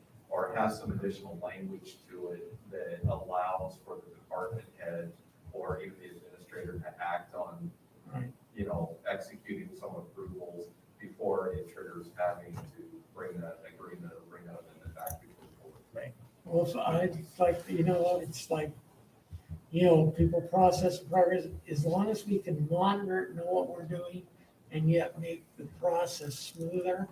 has some additional language to it that allows for the department head or even the administrator to act on, executing some approvals before it triggers having to bring that agreement or bring that amendment back before the board. Right. Well, so it's like, it's like, people process progress, as long as we can monitor it, know what we're doing, and yet make the process smoother.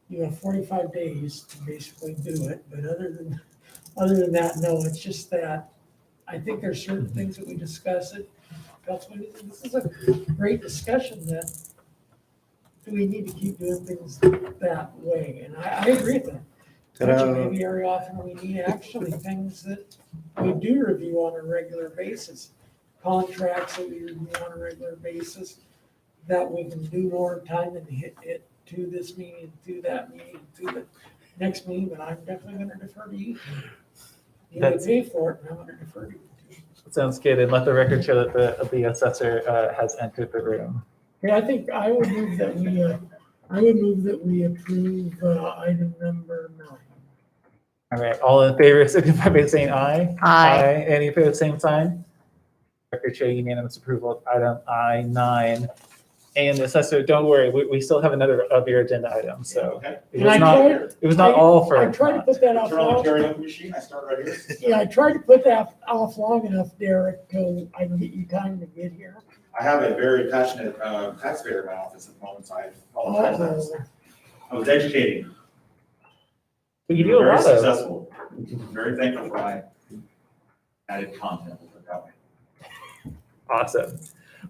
You have 45 days to basically do it, but other than that, no, it's just that I think there's certain things that we discuss it. This is a great discussion that do we need to keep doing things that way? And I agree with that. Ta-da. Maybe very often we need actually things that we do review on a regular basis, contracts that we review on a regular basis, that we can do more time and hit it to this meeting, to that meeting, to the next meeting, but I'm definitely going to defer to you. You would pay for it, and I'm going to defer to you. Sounds good. And let the record show that the assessor has entered the room. Okay, I think I would move that we approve item number 9. All right, all in favor, signify by saying aye. Aye. Any opposed, same sign. Record show unanimous approval of item I9. And the assessor, don't worry, we still have another of your agenda items, so Okay. it was not all for. I tried to put that off Turn on the long. karaoke machine, I start right here. Yeah, I tried to put that off long enough, Derek, so I can get you time to get here. I have a very passionate taxpayer in my office at the moment, so I apologize. I was educating. But you do a Very lot of. successful. Very thankful for my added content. We'll put it that way. Awesome.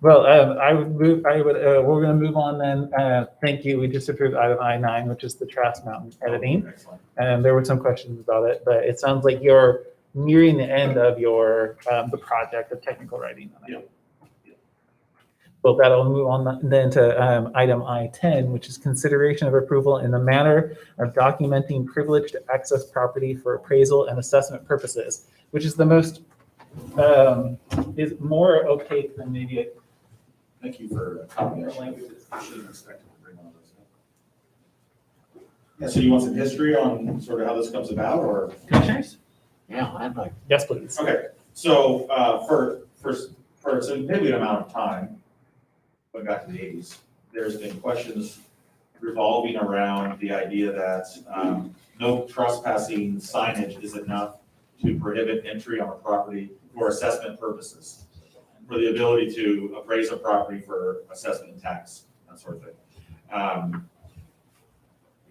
Well, we're going to move on then. Thank you. We just approved item I9, which is the Trask Mountain editing. Excellent. And there were some questions about it, but it sounds like you're nearing the end of your, the project of technical writing. On it. Yep. Well, that'll move on then to item I10, which is consideration of approval in the matter of documenting privileged access property for appraisal and assessment purposes, which is the most, is more opaque than maybe Thank you for coming. other languages. I should have expected to bring one of those up. Yeah, so you want some history on sort of how this comes about, or? Commissioners? Yeah, I'd like. Yes, please. Okay, so for a significant amount of time, going back to the 80s, there's been questions revolving around the idea that no trespassing signage is enough to prohibit entry on a property for assessment purposes, for the ability to appraise a property for assessment and tax, that sort of thing.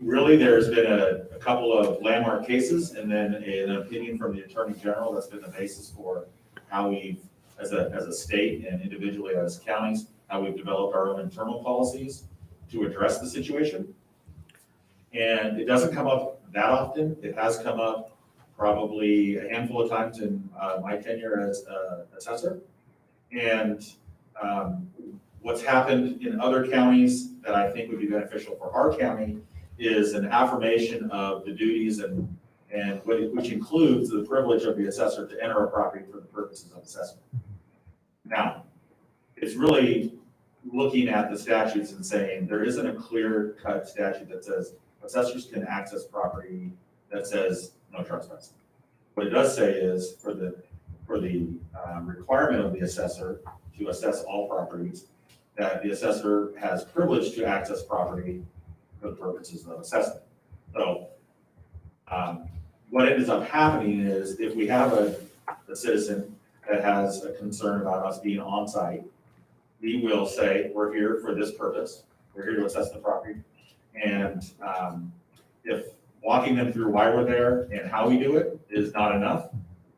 Really, there's been a couple of landmark cases and then an opinion from the Attorney General that's been the basis for how we've, as a state and individually as counties, how we've developed our own internal policies to address the situation. And it doesn't come up that often. It has come up probably a handful of times in my tenure as assessor. And what's happened in other counties that I think would be beneficial for our county is an affirmation of the duties and which includes the privilege of the assessor to enter a property for the purposes of assessment. Now, it's really looking at the statutes and saying there isn't a clear-cut statute that says assessors can access property that says no trespassing. What it does say is for the requirement of the assessor to assess all properties, that the assessor has privilege to access property for the purposes of assessment. So what ends up happening is if we have a citizen that has a concern about us being on site, we will say, we're here for this purpose. We're here to assess the property. And if walking them through why we're there and how we do it is not enough,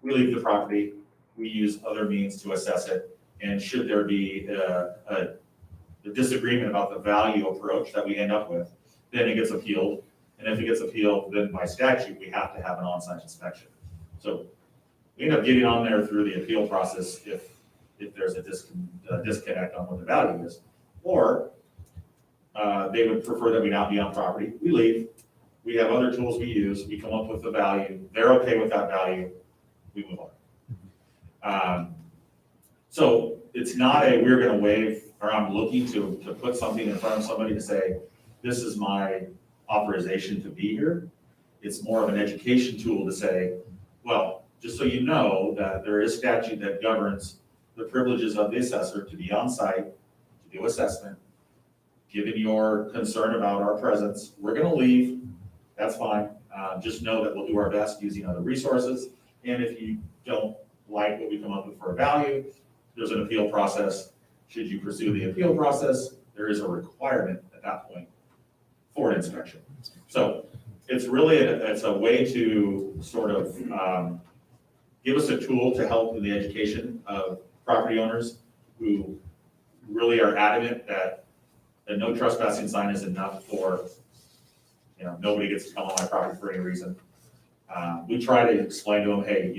we leave the property, we use other means to assess it. And should there be a disagreement about the value approach that we end up with, then it gets appealed. And if it gets appealed, then by statute, we have to have an on-site inspection. So we end up getting on there through the appeal process if there's a disconnect on what the value is. Or they would prefer that we not be on property. We leave. We have other tools we use. We come up with the value. They're okay with that value. We move on. So it's not a we're going to waive, or I'm looking to put something in front of somebody to say, this is my authorization to be here. It's more of an education tool to say, well, just so you know that there is statute that governs the privileges of the assessor to be on site, to do assessment. Given your concern about our presence, we're going to leave. That's fine. Just know that we'll do our best using other resources. And if you don't like what we come up with for a value, there's an appeal process. Should you pursue the appeal process, there is a requirement at that point for an inspection. So it's really, it's a way to sort of give us a tool to help in the education of property owners who really are adamant that a no trespassing sign is enough for, nobody gets to come on my property for any reason. We try to explain to them, hey,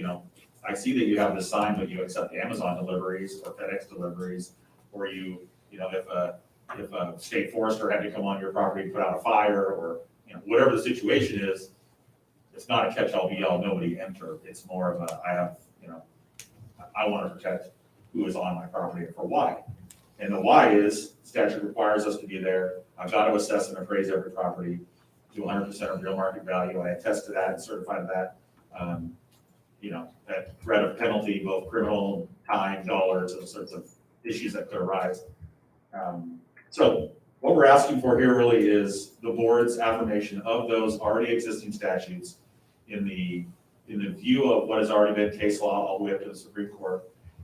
I see that you have this sign, but you accept Amazon deliveries or FedEx deliveries, or if a state forester had to come on your property and put out a fire, or whatever the situation is, it's not a catch-all be-all, nobody enter. It's more of a, I want to protect who is on my property and for why. And the why is statute requires us to be there. I've got to assess and appraise every property to 100% of real market value. I attest to that and certify to that. That threat of penalty, both criminal, time, dollars, those sorts of issues that could arise. So what we're asking for here really is the board's affirmation of those already existing statutes in the view of what has already been case law all the way up to the Supreme Court,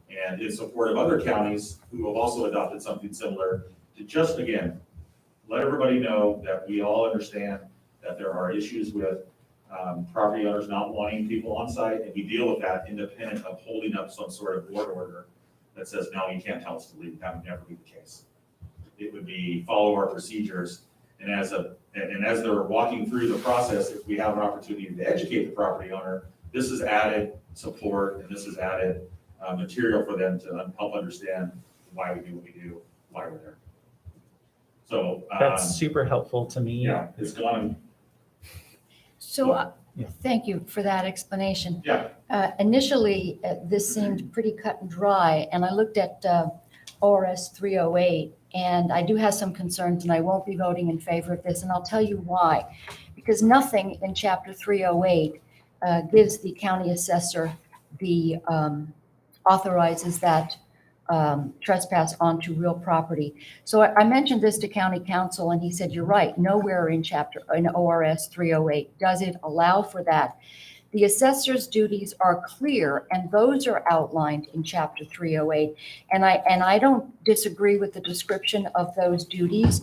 and in support of other counties who have also adopted something similar, to just, again, let everybody know that we all understand that there are issues with property owners not wanting people on site, and we deal with that independent of holding up some sort of board order that says, no, you can't tell us to leave. That would never be the case. It would be follow our procedures, and as they're walking through the process, if we have an opportunity to educate the property owner, this is added support and this is added material for them to help understand why we do what we do, why we're there. So That's super helpful to me. yeah, it's gone. So, Yeah. thank you for that explanation. Yeah. Initially, this seemed pretty cut and dry, and I looked at ORS 308, and I do have some concerns, and I won't be voting in favor of this, and I'll tell you why. Because nothing in Chapter 308 gives the county assessor the authorizes that trespass onto real property. So I mentioned this to county council, and he said, you're right, nowhere in ORS 308 does it allow for that. The assessor's duties are clear, and those are outlined in Chapter 308. And I don't disagree with the description of those duties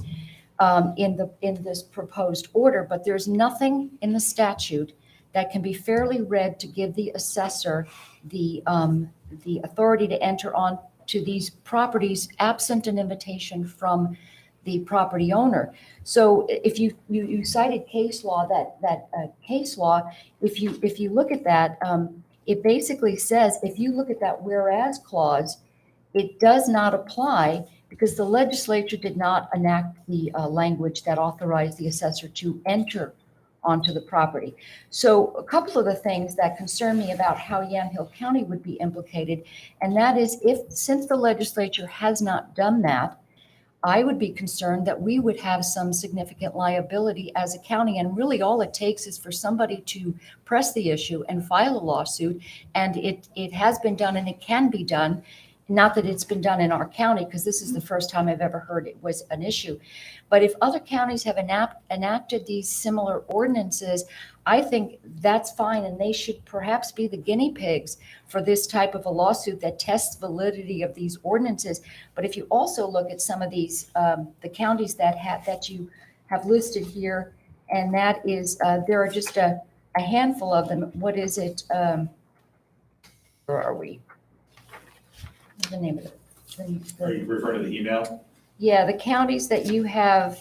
in this proposed order, but there's nothing in the statute that can be fairly read to give the assessor the authority to enter on to these properties absent an invitation from the property owner. So if you cited case law, that case law, if you look at that, it basically says, if you look at that whereas clause, it does not apply because the legislature did not enact the language that authorized the assessor to enter onto the property. So a couple of the things that concern me about how Yamhill County would be implicated, and that is since the legislature has not done that, I would be concerned that we would have some significant liability as a county, and really all it takes is for somebody to press the issue and file a lawsuit, and it has been done and it can be done. Not that it's been done in our county, because this is the first time I've ever heard it was an issue. But if other counties have enacted these similar ordinances, I think that's fine, and they should perhaps be the guinea pigs for this type of a lawsuit that tests validity of these ordinances. But if you also look at some of these, the counties that you have listed here, and that is, there are just a handful of them. What is it? Where are we? What's the name of it? Are you referring to the email? Yeah, the counties that you have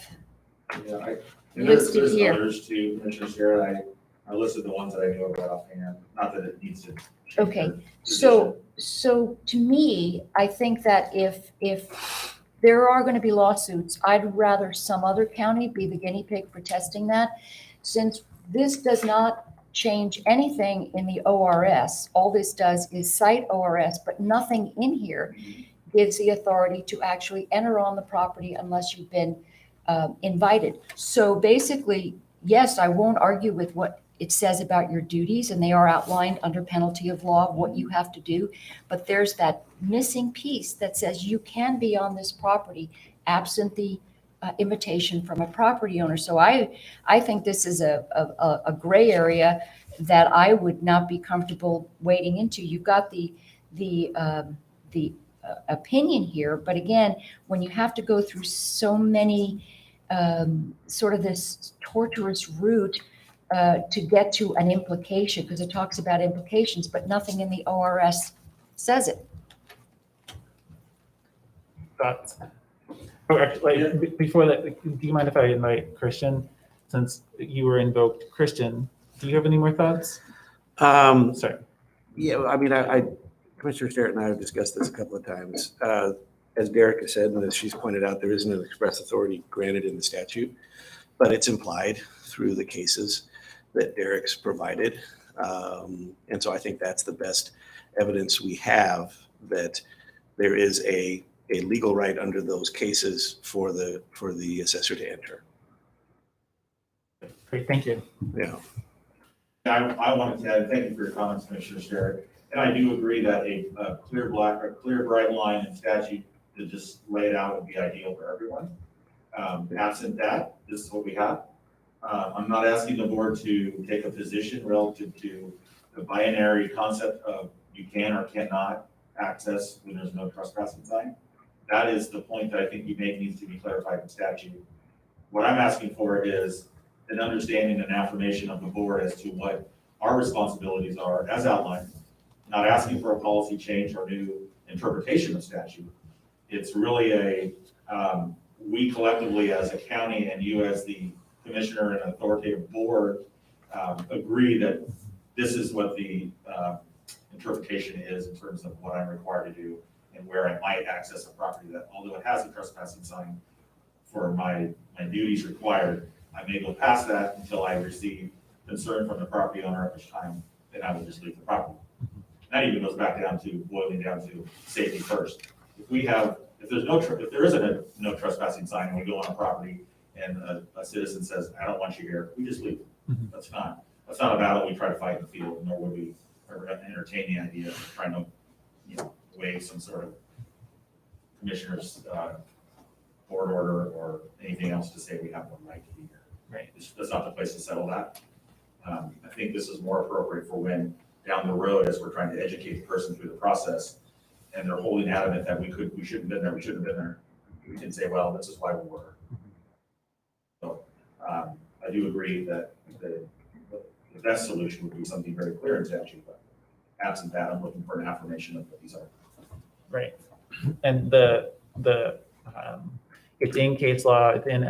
Yeah, listed there's here. others too, Commissioner Sherrod. I listed the ones that I knew about offhand, not that it needs to change Okay, their so to me, I think that if there are going to be lawsuits, I'd rather some other county be the guinea pig for testing that. Since this does not change anything in the ORS, all this does is cite ORS, but nothing in here gives the authority to actually enter on the property unless you've been invited. So basically, yes, I won't argue with what it says about your duties, and they are outlined under penalty of law of what you have to do. But there's that missing piece that says you can be on this property absent the invitation from a property owner. So I think this is a gray area that I would not be comfortable wading into. You've got the opinion here, but again, when you have to go through so many sort of this torturous route to get to an implication, because it talks about implications, but nothing in the ORS says it. Thoughts? Oh, actually, before that, do you mind if I invite Christian, since you were invoked? Christian, do you have any more thoughts? Sorry. Yeah, I mean, Commissioner Sterrett and I have discussed this a couple of times. As Derek has said, and as she's pointed out, there isn't an express authority granted in the statute, but it's implied through the cases that Derek's provided. And so I think that's the best evidence we have that there is a legal right under those cases for the assessor to enter. Great, thank you. Yeah. I wanted to add, thank you for your comments, Commissioner Sterrett. And I do agree that a clear bright line in statute to just lay it out would be ideal for everyone. Absent that, this is what we have. I'm not asking the board to take a position relative to the binary concept of you can or cannot access when there's no trespassing sign. That is the point that I think you make needs to be clarified in statute. What I'm asking for is an understanding and affirmation of the board as to what our responsibilities are as outlined, not asking for a policy change or new interpretation of statute. It's really we collectively as a county and you as the commissioner and authoritative board agree that this is what the interpretation is in terms of what I'm required to do and where I might access a property that, although it has a trespassing sign for my duties required, I may go past that until I receive concern from the property owner, at which time then I will just leave the property. That even goes back down to boiling down to safety first. If there isn't no trespassing sign and we go on a property and a citizen says, I don't want you here, we just leave. That's not a battle we try to fight in the field, nor would we ever entertain the idea of trying to, waive some sort of commissioner's board order or anything else to say we have no right to be here. Right. That's not the place to settle that. I think this is more appropriate for when down the road, as we're trying to educate the person through the process, and they're holding adamant that we shouldn't have been there. We can say, well, this is why we were. So I do agree that the best solution would be something very clear in statute, but absent that, I'm looking for an affirmation of what these are. Right. And it's in case law, it's in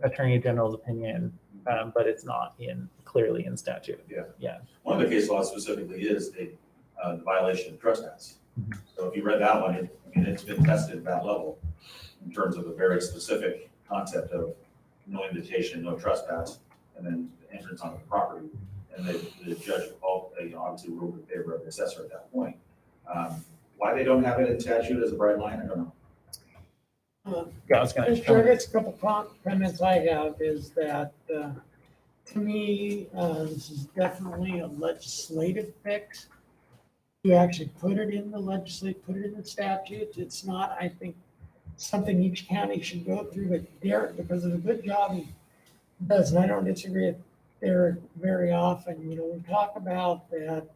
Attorney General's opinion, but it's not clearly in statute. Yeah. One of the case laws specifically is the violation of trespass. So if you read that one, it's been tested at that level in terms of a very specific concept of no invitation, no trespass, and then entrance onto the property. And the judge obviously ruled in favor of the assessor at that point. Why they don't have it in statute as a bright line, I don't know. Yeah, I was going Mr. Chair, a couple comments I have is that, to me, this is definitely a legislative fix. You actually put it in the statute. It's not, I think, something each county should go through, but Derek, because of the good job he does, and I don't disagree with Derek very often, we talk about that,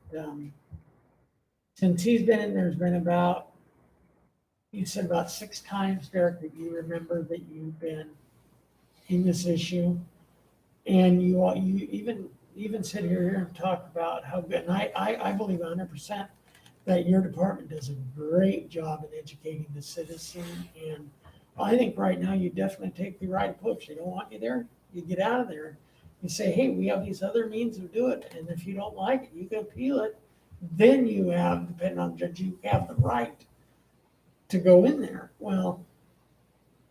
since he's been in, there's been you said about 6 times, Derek, that you remember that you've been in this issue. And you even sit here and talk about how good, and I believe 100% that your department does a great job in educating the citizen. And I think right now you definitely take the right approach. They don't want you there, you get out of there. You say, hey, we have these other means of doing it. And if you don't like it, you can appeal it. Then you have, depending on the judge, you have the right to go in there. Well,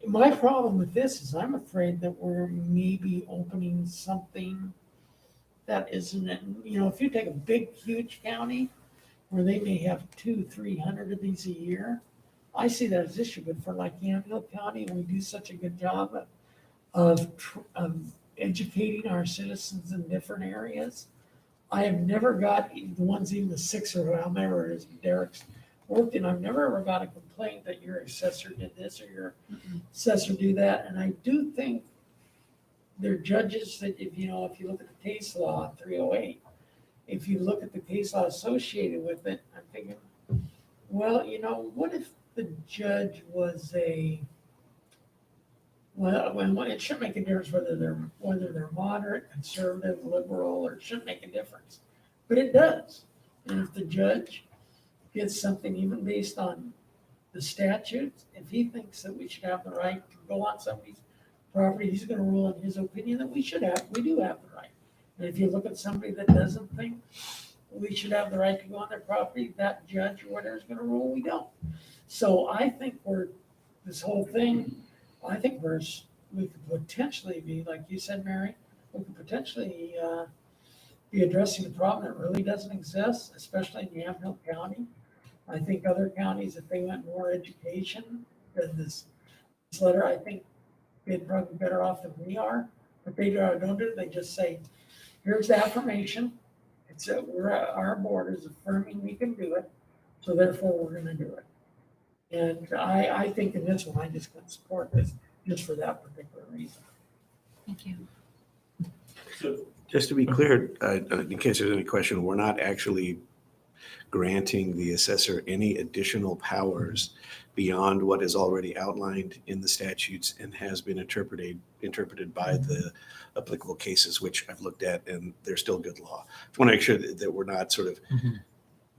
my problem with this is I'm afraid that we're maybe opening something that isn't, if you take a big, huge county where they may have 200-300 of these a year, I see that as issue. But for like Ingle County, we do such a good job of educating our citizens in different areas. I have never got the ones, even the 6 or however it is Derek's worked in, I've never ever got a complaint that your assessor did this or your assessor do that. And I do think there are judges that if you look at the case law 308, if you look at the case law associated with it, I'm thinking, well, what if the judge was it shouldn't make a difference whether they're moderate, conservative, liberal, or it shouldn't make a difference, but it does. And if the judge gets something even based on the statutes, if he thinks that we should have the right to go on somebody's property, he's going to rule in his opinion that we do have the right. And if you look at somebody that doesn't think we should have the right to go on their property, that judge or whatever is going to rule we don't. So I think we could potentially be, like you said, Mary, we could potentially be addressing a problem that really doesn't exist, especially in Yamhill County. I think other counties, if they went more education than this letter, I think they'd probably be better off than we are. But they don't do it. They just say, here's the affirmation. It's that our board is affirming we can do it, so therefore we're gonna do it. And I think in this one, I just couldn't support this just for that particular reason. Thank you. So, Just to be clear, in case there's any question, we're not actually granting the assessor any additional powers beyond what is already outlined in the statutes and has been interpreted by the applicable cases, which I've looked at, and they're still good law. I want to make sure that we're not sort of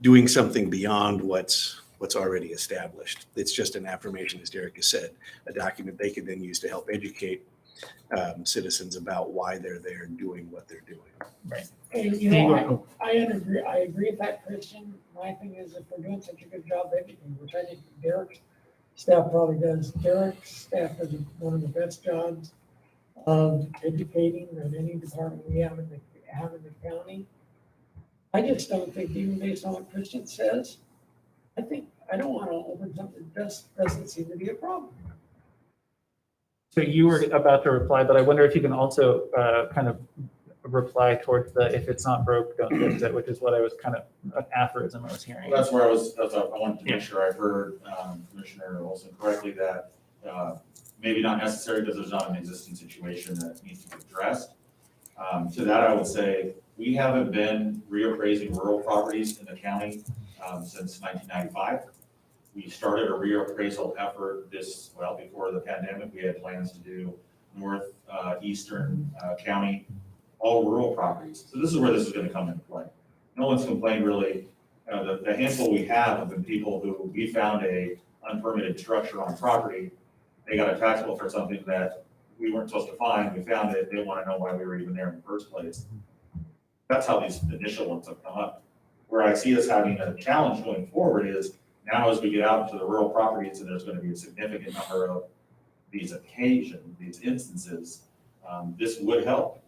doing something beyond what's already established. It's just an affirmation, as Derek has said, a document they can then use to help educate citizens about why they're there doing what they're doing. Right. And you know, I agree with that, Christian. My thing is, if we're doing such a good job educating, which I think Derek's staff probably does, Derek's staff does one of the best jobs of educating than any department we have in the county. I just don't think, even based on what Christian says, I don't want to open something that doesn't seem to be a problem. So you were about to reply, but I wonder if you can also kind of reply towards the if it's not broke, don't fix it, which is what I was kind of an aphorism I was hearing. Well, that's where I wanted to make sure I heard Commissioner Olson correctly, that maybe not necessary because there's not an existing situation that needs to be addressed. To that, I would say we haven't been reappraising rural properties in the county since 1995. We started a reappraisal effort before the pandemic. We had plans to do northeastern county, all rural properties. So this is where this is going to come into play. No one's complained really. The handful we have been people who we found a unpermitted structure on property. They got a tax bill for something that we weren't supposed to find. We found it. They want to know why we were even there in the first place. That's how these initial ones have come up. Where I see us having a challenge going forward is now as we get out into the rural properties and there's going to be a significant number of these instances, this would help.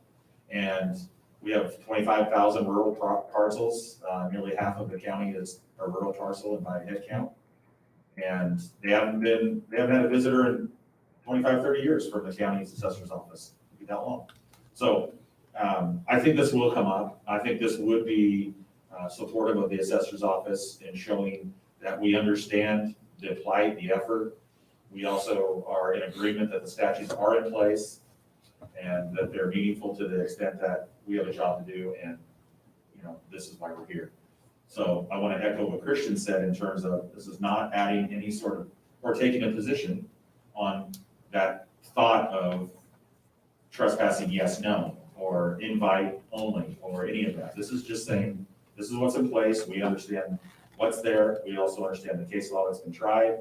And we have 25,000 rural parcels. Nearly half of the county is a rural parcel by head count. And they haven't had a visitor in 25, 30 years from the county's assessor's office. It'd be that long. So I think this will come up. I think this would be supportive of the assessor's office in showing that we understand the plight, the effort. We also are in agreement that the statutes are in place and that they're meaningful to the extent that we have a job to do, and this is why we're here. So I want to echo what Christian said in terms of this is not adding any sort of or taking a position on that thought of trespassing yes, no, or invite only, or any of that. This is just saying this is what's in place. We understand what's there. We also understand the case law that's been tried,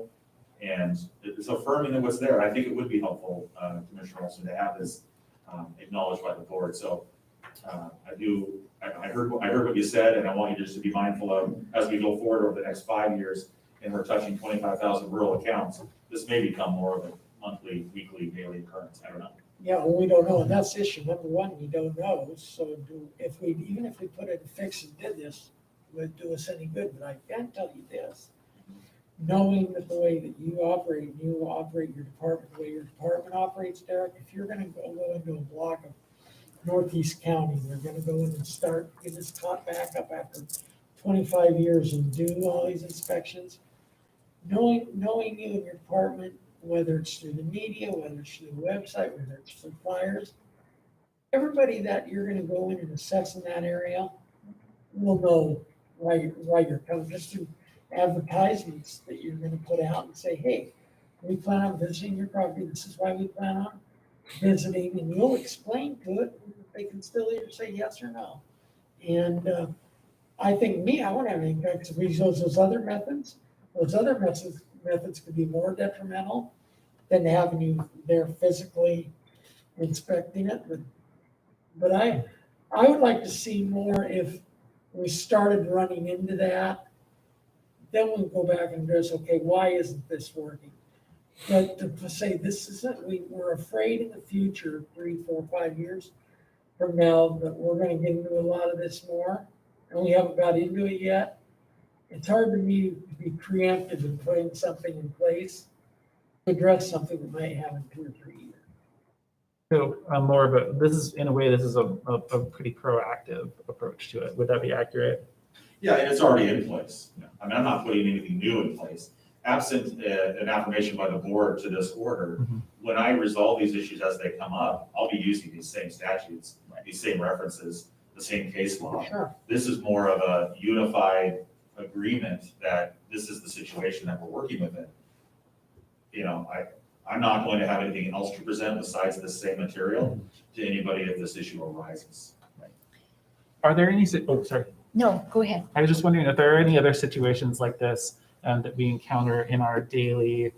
and it's affirming that what's there. I think it would be helpful, Commissioner Olson, to have this acknowledged by the board. So I heard what you said, and I want you just to be mindful of as we go forward over the next 5 years, and we're touching 25,000 rural accounts. This may become more of a monthly, weekly, daily occurrence. I don't know. Yeah, well, we don't know, and that's issue number one, we don't know. So even if we put it in fix and did this, would do us any good. But I can tell you this, knowing that the way that you operate your department, the way your department operates, Derek, if you're gonna go into a block of Northeast County, they're gonna go in and start getting this caught back up after 25 years and do all these inspections, knowing you and your department, whether it's through the media, whether it's through the website, whether it's through flyers, everybody that you're gonna go in and assess in that area will know why you're coming, just through advertisements that you're gonna put out and say, hey, we plan on visiting your property, this is why we plan on visiting, and you'll explain to it, they can still either say yes or no. And I think I won't have any because if we use those other methods could be more detrimental than having you there physically inspecting it. But I would like to see more if we started running into that, then we'll go back and address, okay, why isn't this working? But to say this isn't, we're afraid in the future, 3, 4, 5 years, from Mel that we're gonna get into a lot of this more, and we haven't got into it yet. It's hard to me to be preemptive in putting something in place to address something that might happen 2 or 3 years. So more of a, this is, in a way, this is a pretty proactive approach to it. Would that be accurate? Yeah, and it's already in place. I mean, I'm not putting anything new in place. Absent an affirmation by the board to this order, when I resolve these issues as they come up, I'll be using these same statutes, these same references, the same case law. Sure. This is more of a unified agreement that this is the situation that we're working within. You know, I'm not going to have anything else to present besides this same material to anybody if this issue arises. Are there any, oh, sorry. No, go ahead. I was just wondering if there are any other situations like this that we encounter in our daily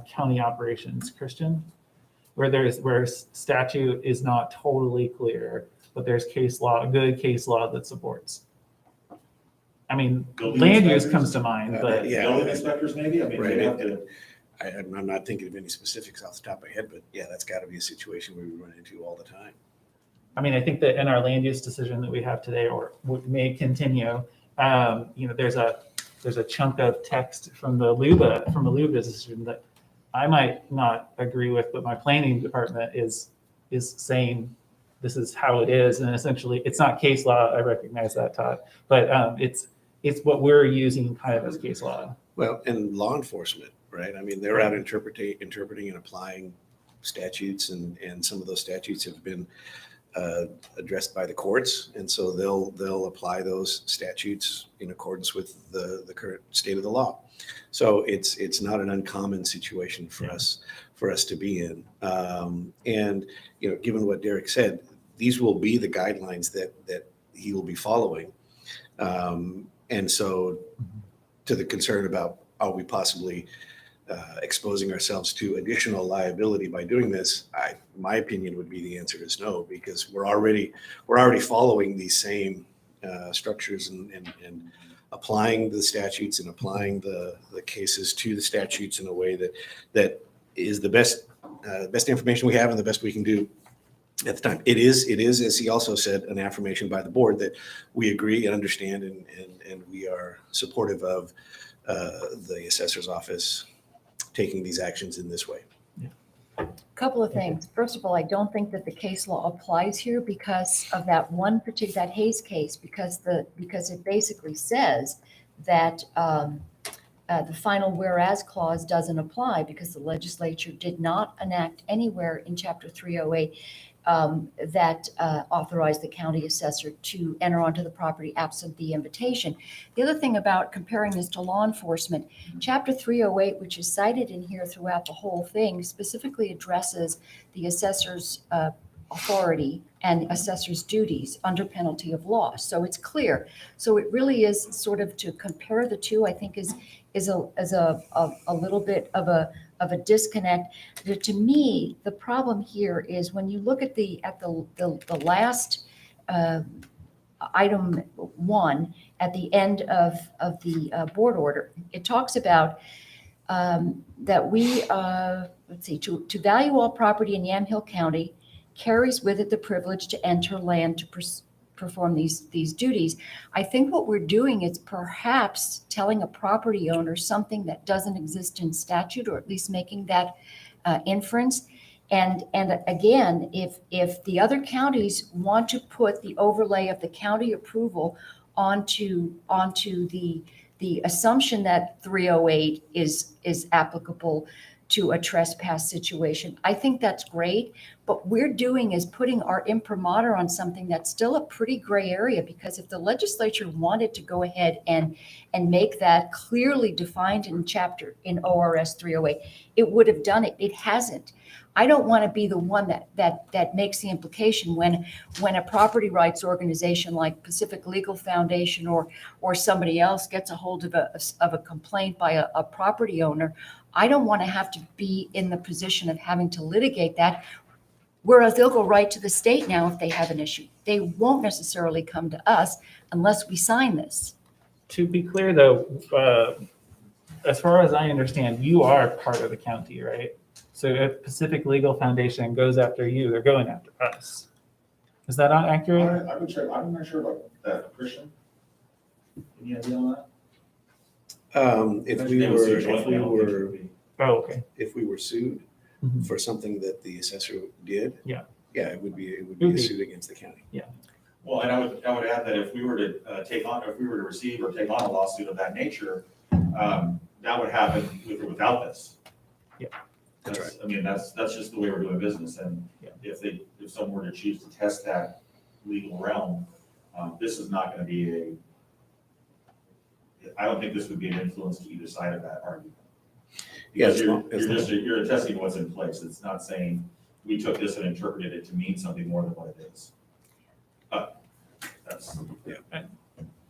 county operations, Christian, where statute is not totally clear, but there's case law, good case law that supports. I mean, Building land use inspectors? comes to mind, but Yeah. Building inspectors maybe, I mean, Right. they have to. I'm not thinking of any specifics off the top of my head, but yeah, that's got to be a situation we run into all the time. I mean, I think that in our land use decision that we have today, or may continue, you know, there's a chunk of text from a LUBA decision that I might not agree with, but my planning department is saying this is how it is, and essentially it's not case law. I recognize that, Todd, but it's what we're using kind of as case law. Well, and law enforcement, right? I mean, they're out interpreting and applying statutes, and some of those statutes have been addressed by the courts, and so they'll apply those statutes in accordance with the current state of the law. So it's not an uncommon situation for us to be in. And you know, given what Derek said, these will be the guidelines that he will be following. And so, to the concern about are we possibly exposing ourselves to additional liability by doing this, my opinion would be the answer is no, because we're already following these same structures and applying the statutes and applying the cases to the statutes in a way that is the best information we have and the best we can do at the time. It is, as he also said, an affirmation by the board that we agree and understand and we are supportive of the assessor's office taking these actions in this way. Couple of things. First of all, I don't think that the case law applies here because of that one particular, that Hayes case, because it basically says that the final whereas clause doesn't apply because the legislature did not enact anywhere in Chapter 308 that authorized the county assessor to enter onto the property absent the invitation. The other thing about comparing this to law enforcement, Chapter 308, which is cited in here throughout the whole thing, specifically addresses the assessor's authority and assessor's duties under penalty of loss. So it's clear. So it really is sort of, to compare the two, I think is a little bit of a disconnect. To me, the problem here is when you look at the last item 1 at the end of the board order, it talks about that we, let's see, to value all property in Yamhill County carries with it the privilege to enter land to perform these duties. I think what we're doing is perhaps telling a property owner something that doesn't exist in statute, or at least making that inference. And again, if the other counties want to put the overlay of the county approval onto the assumption that 308 is applicable to a trespass situation, I think that's great. But we're doing is putting our imprimatur on something that's still a pretty gray area, because if the legislature wanted to go ahead and make that clearly defined in ORS 308, it would have done it. It hasn't. I don't want to be the one that makes the implication when a property rights organization like Pacific Legal Foundation or somebody else gets a hold of a complaint by a property owner. I don't want to have to be in the position of having to litigate that, whereas they'll go right to the state now if they have an issue. They won't necessarily come to us unless we sign this. To be clear, though, as far as I understand, you are part of the county, right? So if Pacific Legal Foundation goes after you, they're going after us. Is that not accurate? I'm not sure about that, Christian? Any idea on that? Oh, okay. if we were sued Mhm. for something that the assessor did. Yeah. Yeah, it would be It a would be- suit against the county. Well, and I would add that if we were to if we were to receive or take on a lawsuit of that nature, that would happen with or without this. Yeah. That's That's, I mean, that's just the way we're doing business, and Yeah. if someone were to choose to test that legal realm, this is not gonna be I don't think this would be an influence to either side of that argument. Yeah, Because as long- as long- you're attesting what's in place, it's not saying we took this and interpreted it to mean something more than what it is. That's,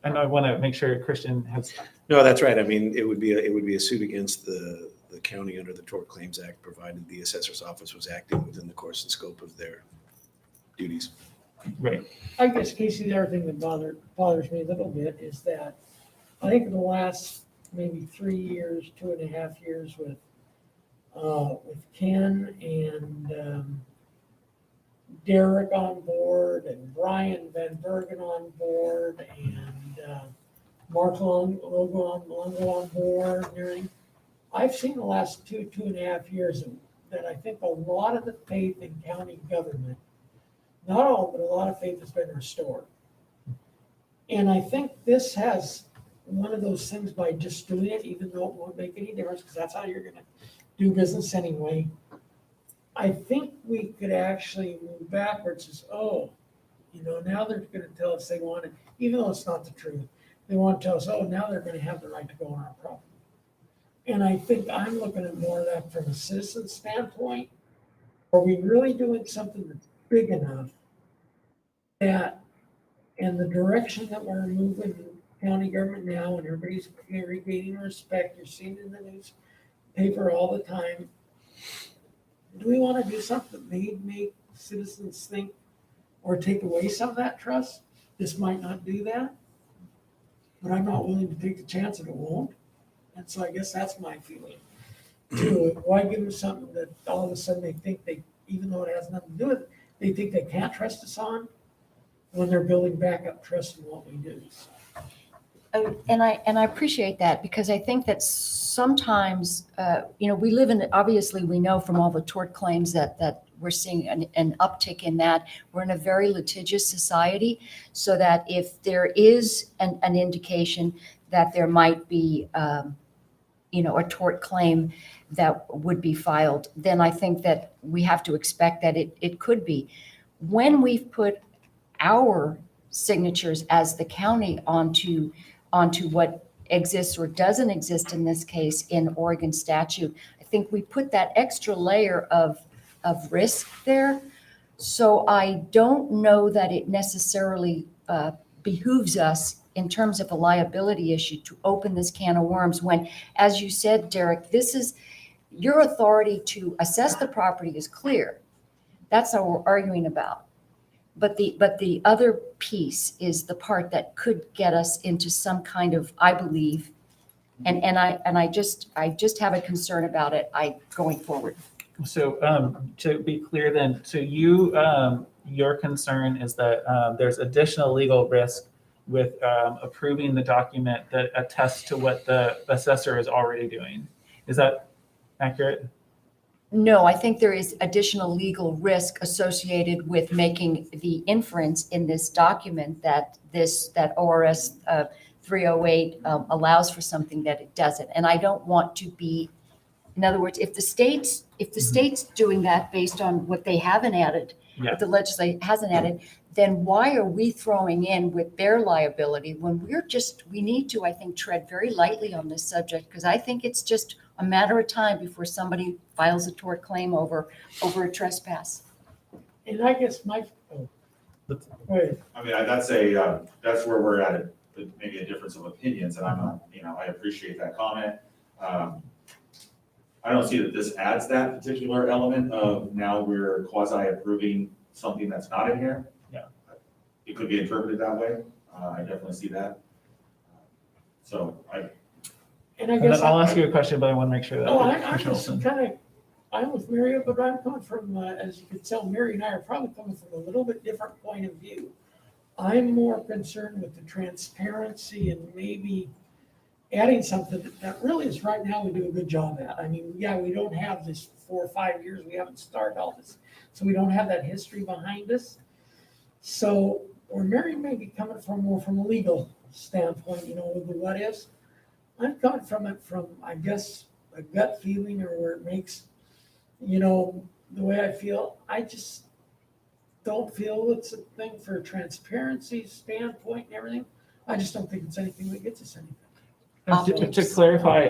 And I want to make sure Christian has, No, that's right. I mean, it would be a suit against the county under the Tort Claims Act, provided the assessor's office was acting within the course and scope of their duties. right, I guess, Casey, the other thing that bothers me a little bit is that I think in the last maybe 3 years, 2.5 years with Ken and Derek on board and Brian Van Bergen on board and Mark Longo on board and everything. I've seen the last 2.5 years that I think a lot of the faith in county government, not all, but a lot of faith has been restored. And I think this has one of those things by just doing it, even though it won't make any difference, because that's how you're gonna do business anyway. I think we could actually move backwards as, now they're gonna tell us they want it, even though it's not the truth. They want to tell us, now they're gonna have the right to go on our property. And I think I'm looking at more of that from a citizen standpoint. Are we really doing something that's big enough that, in the direction that we're moving county government now, and everybody's regaining respect, you're seeing it in the newspaper all the time. Do we want to do something that may make citizens think or take away some of that trust? This might not do that, but I'm not willing to take the chance that it won't. And so I guess that's my feeling too. Why give them something that all of a sudden they think even though it has nothing to do with it, they think they can't trust us on when they're building back up trust in what we do. And I appreciate that, because I think that sometimes, we live in, obviously, we know from all the tort claims that we're seeing an uptick in that. We're in a very litigious society, so that if there is an indication that there might be, a tort claim that would be filed, then I think that we have to expect that it could be. When we've put our signatures as the county onto what exists or doesn't exist in this case in Oregon statute, I think we put that extra layer of risk there. So I don't know that it necessarily behooves us in terms of a liability issue to open this can of worms when, as you said, Derek, this is your authority to assess the property is clear. That's what we're arguing about. But the other piece is the part that could get us into some kind of, I believe, and I just have a concern about it going forward. so to be clear then, so your concern is that there's additional legal risk with approving the document that attests to what the assessor is already doing. Is that accurate? No, I think there is additional legal risk associated with making the inference in this document that ORS 308 allows for something that it doesn't. And I don't want to be, in other words, if the state's doing that based on what they haven't added, Yeah. what the legislature hasn't added, then why are we throwing in with their liability when we need to, I think, tread very lightly on this subject, because I think it's just a matter of time before somebody files a tort claim over a trespass. And I guess wait, I mean, that's where we're at, maybe a difference of opinions, and I'm not, I appreciate that comment. I don't see that this adds that particular element of now we're quasi approving something that's not in here. Yeah. It could be interpreted that way. I definitely see that. So and I And guess then I'll ask you a question, but I want to make sure that. I'm just kind of, I'm with Mary, but I'm coming from, as you can tell, Mary and I are probably coming from a little bit different point of view. I'm more concerned with the transparency and maybe adding something that really is right now we do a good job at. I mean, yeah, we don't have this 4 or 5 years, we haven't started all this, so we don't have that history behind us. So, or Mary may be coming from more from a legal standpoint, you know, with the what ifs. I'm coming from it from, I guess, a gut feeling or where it makes, you know, the way I feel. I just don't feel it's a thing for a transparency standpoint and everything. I just don't think it's anything that gets us anything. To clarify,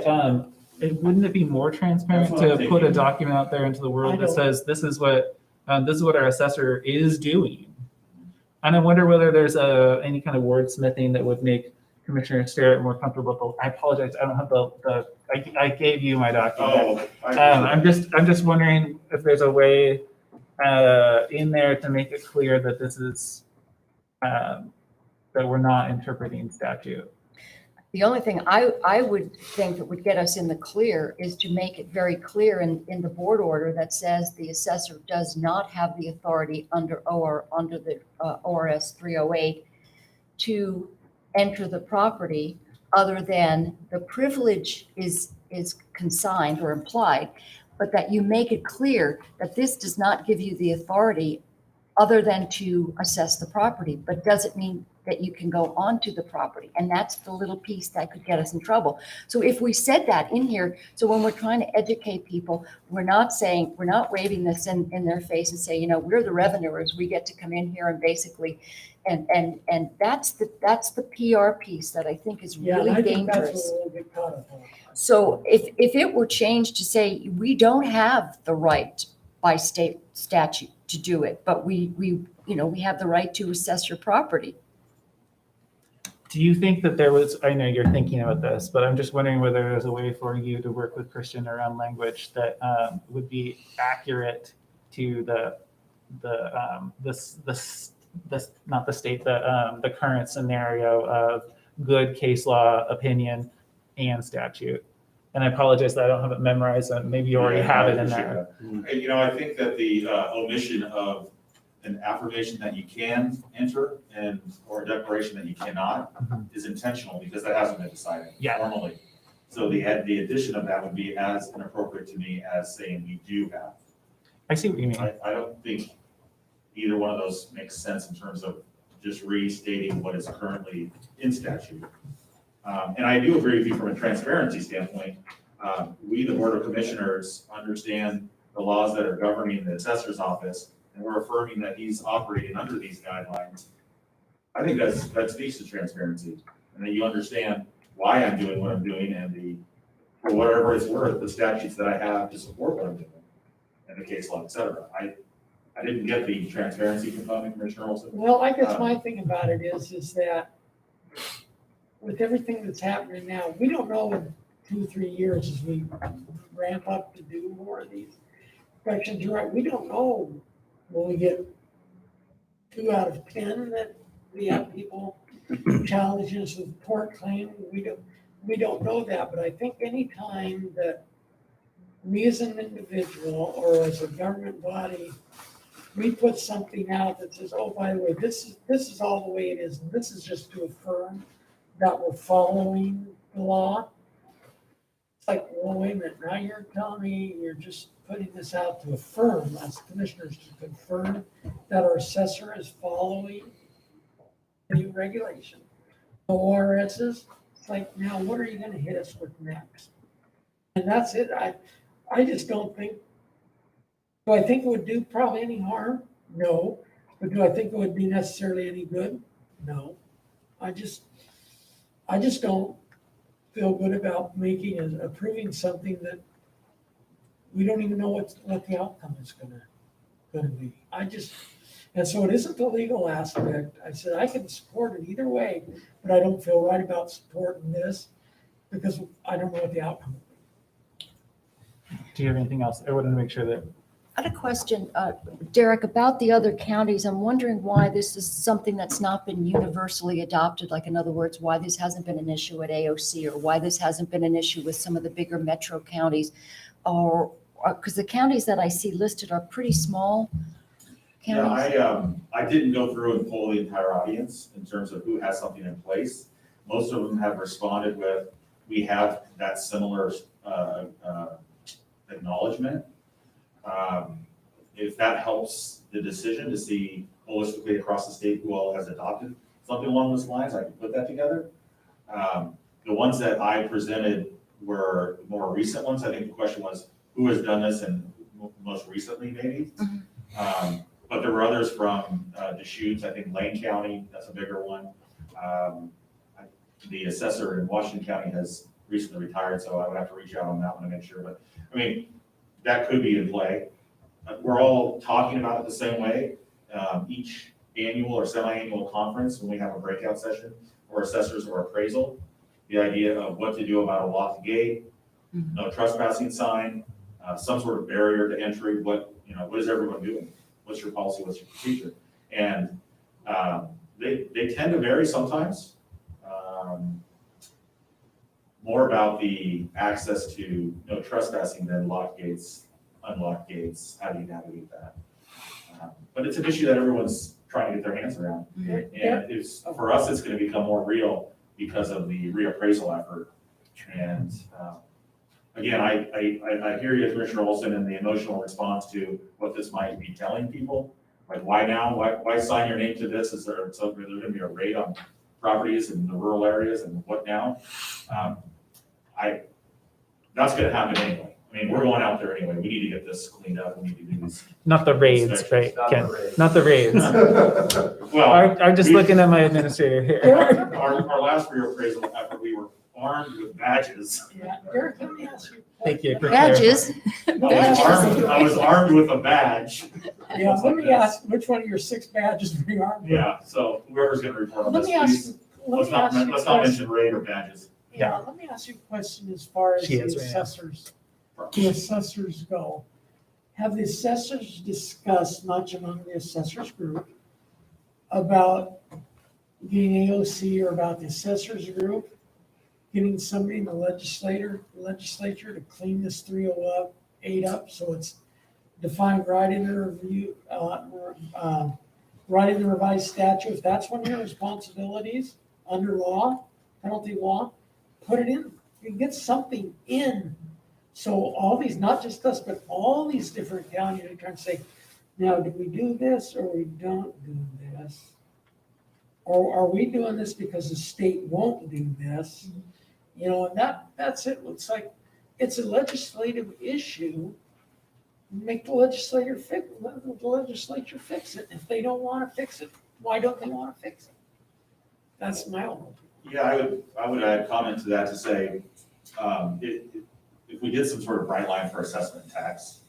wouldn't it be more transparent That's what I'm to put a thinking. document out there into the I world that don't- says, this is what our assessor is doing? And I wonder whether there's any kind of wordsmithing that would make Commissioner Sterrett more comfortable. I apologize, I don't have I gave you my document. Oh, I I'm just wondering if there's a way in there to make it clear that this is, that we're not interpreting statute. The only thing I would think that would get us in the clear is to make it very clear in the board order that says the assessor does not have the authority under the ORS 308 to enter the property other than the privilege is consigned or implied, but that you make it clear that this does not give you the authority other than to assess the property, but doesn't mean that you can go onto the property. And that's the little piece that could get us in trouble. So if we said that in here, so when we're trying to educate people, we're not waving this in their face and say, you know, we're the revenuers, we get to come in here and basically, and that's the PR piece that I think is Yeah, and really I think that's dangerous. what we'll get caught up on. So if it were changed to say, we don't have the right by state statute to do it, but we have the right to assess your property. Do you think that there was, I know you're thinking about this, but I'm just wondering whether there's a way for you to work with Christian around language that would be accurate to the current scenario of good case law, opinion, and statute. And I apologize that I don't have it memorized, and maybe you already have it in there. You know, I think that the omission of an affirmation that you can enter or a declaration that you cannot is intentional because that hasn't been decided formally. So the addition of that would be as inappropriate to me as saying we do have. I see what you mean. I don't think either one of those makes sense in terms of just restating what is currently in statute. And I do agree with you from a transparency standpoint. We, the Board of Commissioners, understand the laws that are governing the assessor's office, and we're affirming that he's operating under these guidelines. I think that speaks to transparency, and that you understand why I'm doing what I'm doing and for whatever it's worth, the statutes that I have to support what I'm doing, and the case law, et cetera. I didn't get the transparency component, Commissioner Olson. Well, I guess my thing about it is that with everything that's happening now, we don't know in 2 or 3 years as we ramp up to do more of these inspections. You're right, we don't know. Will we get 2 out of 10 that we have people challenging us with tort claim? We don't know that, but I think any time that we as an individual or as a government body, we put something out that says, oh, by the way, this is all the way it is, and this is just to affirm that we're following the law. It's like, well, wait a minute, now you're telling me you're just putting this out to affirm, as commissioners, to confirm that our assessor is following the new regulation. The ORSs, it's like, now what are you gonna hit us with next? And that's it. I just don't think, do I think it would do probably any harm? No. But do I think it would be necessarily any good? No. I just don't feel good about approving something that we don't even know what the outcome is gonna be. And so it isn't the legal aspect. I said I can support it either way, but I don't feel right about supporting this because I don't know what the outcome will be. Do you have anything else? I wanted to make sure that. I had a question, Derek, about the other counties. I'm wondering why this is something that's not been universally adopted. Like, in other words, why this hasn't been an issue at AOC, or why this hasn't been an issue with some of the bigger metro counties, or because the counties that I see listed are pretty small counties. Yeah, I didn't go through and poll the entire audience in terms of who has something in place. Most of them have responded with, we have that similar acknowledgement. If that helps the decision to see holistically across the state who all has adopted something along those lines, I can put that together. The ones that I presented were more recent ones. I think the question was, who has done this and most recently maybe? But there were others from Deschutes, I think Lane County, that's a bigger one. The assessor in Washington County has recently retired, so I would have to reach out on that one to make sure. But I mean, that could be in play. We're all talking about it the same way. Each annual or semi-annual conference, when we have a breakout session or assessors or appraisal, the idea of what to do about a locked gate, no trespassing sign, some sort of barrier to entry, what is everyone doing? What's your policy, what's your procedure? And they tend to vary sometimes. More about the access to no trespassing than locked gates, unlocked gates, how do you navigate that? But it's an issue that everyone's trying to get their hands around. And it's, for us, it's going to become more real because of the reappraisal effort. And again, I hear you, Commissioner Olson, and the emotional response to what this might be telling people. Like, why now? Why sign your name to this? Is there going to be a raid on properties in the rural areas, and what now? That's going to happen anyway. I mean, we're going out there anyway. We need to get this cleaned up. We need to do these. Not the raids, right, Not Ken? the raids. Not the raids. Well, I'm just looking at my administrator here. our last reappraisal effort, we were armed with badges. Yeah, Eric, let me ask you. Thank you. for clarifying. Badges. I was armed with a badge. Yeah, let me ask, which one of your 6 badges were you armed with? Yeah, so whoever's going to report on Let this, me ask, please, let's not mention raid or badges. yeah, let me ask you a question as far as She the is right now. assessors go. Have the assessors discussed, much among the assessors group, about getting AOC or about the assessors group, getting somebody in the legislature to clean this 308 up so it's defined right in the review, right in the revised statute? If that's one of your responsibilities under law, penalty law, put it in. You can get something in. So all these, not just us, but all these different counties are trying to say, now, do we do this or we don't do this? Or are we doing this because the state won't do this? And that's it. It's like, it's a legislative issue. Make the legislature fix it. If they don't want to fix it, why don't they want to fix it? That's my own opinion. Yeah, I would add comment to that to say, if we did some sort of bright line for assessment tax,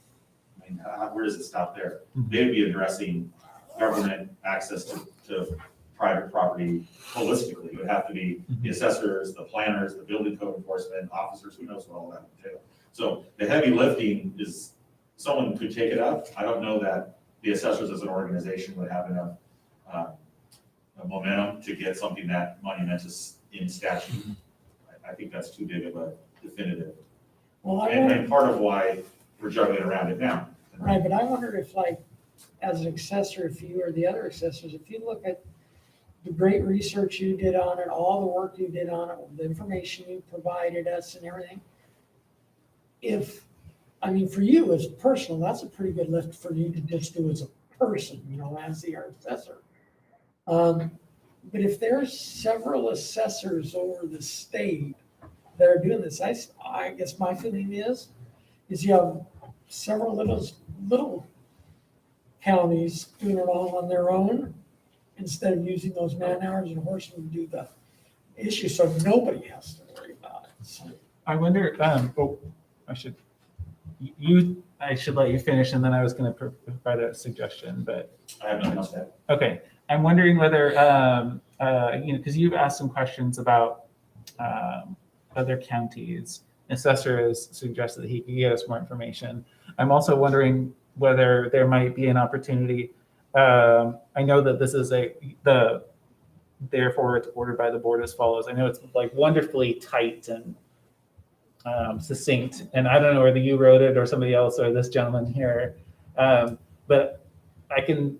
I mean, where does it stop there? They'd be addressing government access to private property holistically. It would have to be the assessors, the planners, the building code enforcement officers, who knows what all that would entail. So the heavy lifting is, someone could take it up. I don't know that the assessors as an organization would have enough momentum to get something that monumentous in statute. I think that's too big of a definitive. Well, And part of why we're juggling around it now. right, but I wonder if, like, as an assessor, if you or the other assessors, if you look at the great research you did on it, all the work you did on it, the information you provided us and everything, for you as personal, that's a pretty good lift for you to just do as a person, as the assessor. But if there's several assessors over the state that are doing this, I guess my feeling is you have several little counties doing it all on their own instead of using those man hours and horsemen to do the issue, so nobody has to worry about it. So, I wonder, I should let you finish, and then I was going to provide a suggestion, but I have nothing else to add. okay. I'm wondering whether, because you've asked some questions about other counties. Assessor has suggested that he could get us more information. I'm also wondering whether there might be an opportunity. I know that this is therefore it's ordered by the board as follows. I know it's like wonderfully tight and succinct, and I don't know whether you wrote it or somebody else or this gentleman here, but I can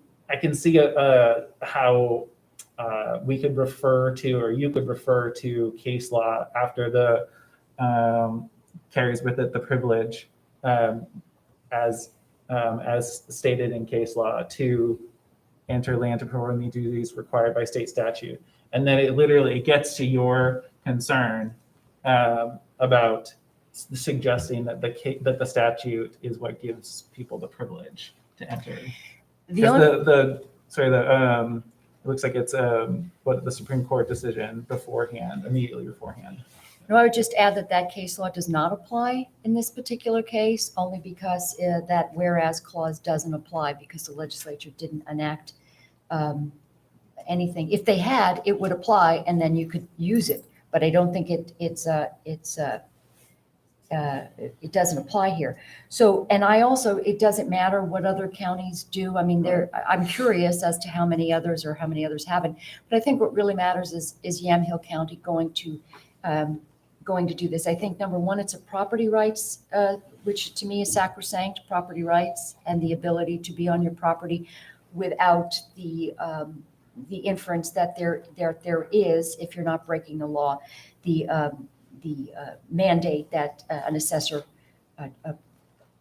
see how we could refer to, or you could refer to case law after the carries with it the privilege, as stated in case law, to enter land to perform the duties required by state statute. And then it literally gets to your concern about suggesting that the statute is what gives people the privilege to enter. It looks like it's what the Supreme Court decision immediately beforehand. No, I would just add that case law does not apply in this particular case, only because that whereas clause doesn't apply because the legislature didn't enact anything. If they had, it would apply, and then you could use it. But I don't think it doesn't apply here. So, and it doesn't matter what other counties do. I mean, I'm curious as to how many others haven't. But I think what really matters is Yamhill County going to do this. I think number one, it's a property rights, which to me is sacrosanct, property rights and the ability to be on your property without the inference that there is, if you're not breaking the law, the mandate that an assessor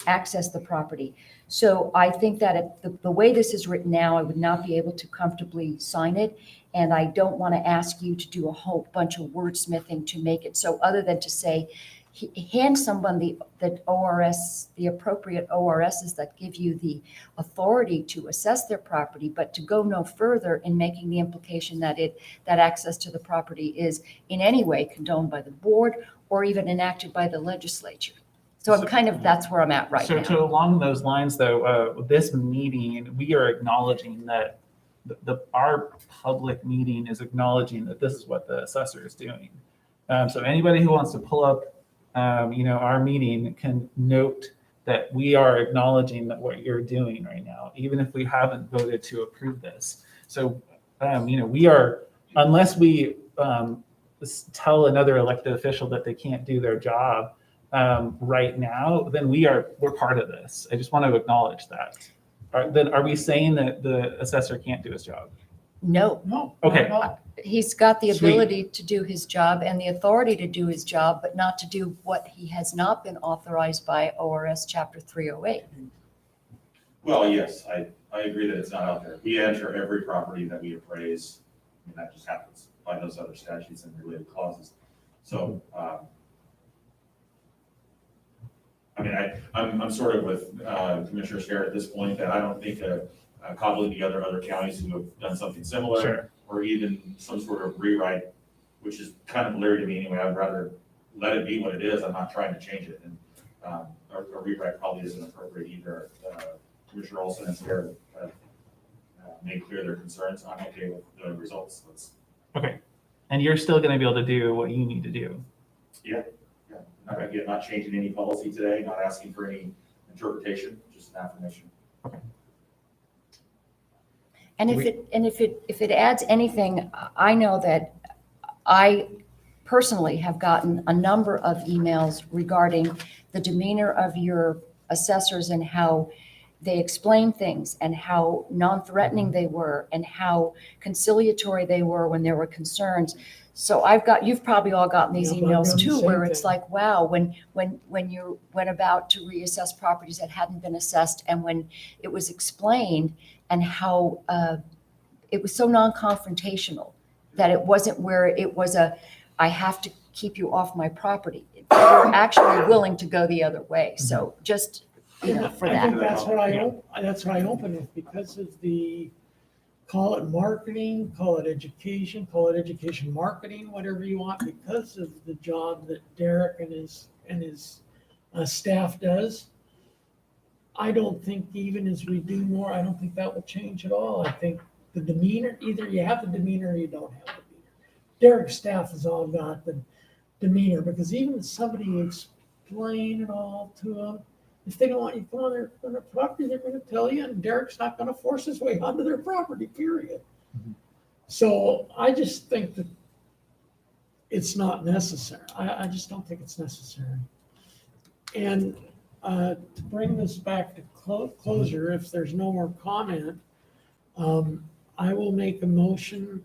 access the property. So I think that the way this is written now, I would not be able to comfortably sign it. And I don't want to ask you to do a whole bunch of wordsmithing to make it so, other than to say, hand someone the ORS, the appropriate ORSs that give you the authority to assess their property, but to go no further in making the implication that access to the property is in any way condoned by the board or even enacted by the legislature. So that's where I'm at right now. So along those lines, though, this meeting, we are acknowledging that our public meeting is acknowledging that this is what the assessor is doing. So anybody who wants to pull up, our meeting can note that we are acknowledging that what you're doing right now, even if we haven't voted to approve this. So, we are, unless we tell another elected official that they can't do their job right now, then we're part of this. I just want to acknowledge that. Then are we saying that the assessor can't do his job? No. Okay. He's got the Sweet. ability to do his job and the authority to do his job, but not to do what he has not been authorized by ORS Chapter 308. Well, yes, I agree that it's not out there. We enter every property that we appraise, and that just happens by those other statutes and related clauses. So, I'm sort of with Commissioner Starrett at this point, that I don't think cobbling together other counties who have done something similar, Sure. or even some sort of rewrite, which is kind of blurry to me anyway. I'd rather let it be what it is. I'm not trying to change it. And a rewrite probably isn't appropriate either. Commissioner Olson and Sarah have made clear their concerns. I'm okay with the results. Okay. And you're still going to be able to do what you need to do. Yeah. Not changing any policy today, not asking for any interpretation, just an affirmation. Okay. And if it adds anything, I know that I personally have gotten a number of emails regarding the demeanor of your assessors and how they explain things and how non-threatening they were and how conciliatory they were when there were concerns. So you've probably all gotten these emails too, where it's like, wow, when you went about to reassess properties that hadn't been assessed, and when it was explained and how it was so non-confrontational that it wasn't where it was I have to keep you off my property. They were actually willing to go the other way. So just, for I think that. that's what I open with, because of the, call it marketing, call it education marketing, whatever you want, because of the job that Derek and his staff does. I don't think, even as we do more, I don't think that will change at all. I think the demeanor, either you have the demeanor or you don't have the demeanor. Derek's staff has all got the demeanor, because even if somebody explain it all to them, if they don't want you to go on their property, they're going to tell you, and Derek's not going to force his way onto their property, period. Mhm. So I just think that it's not necessary. I just don't think it's necessary. And to bring this back to closure, if there's no more comment, I will make a motion.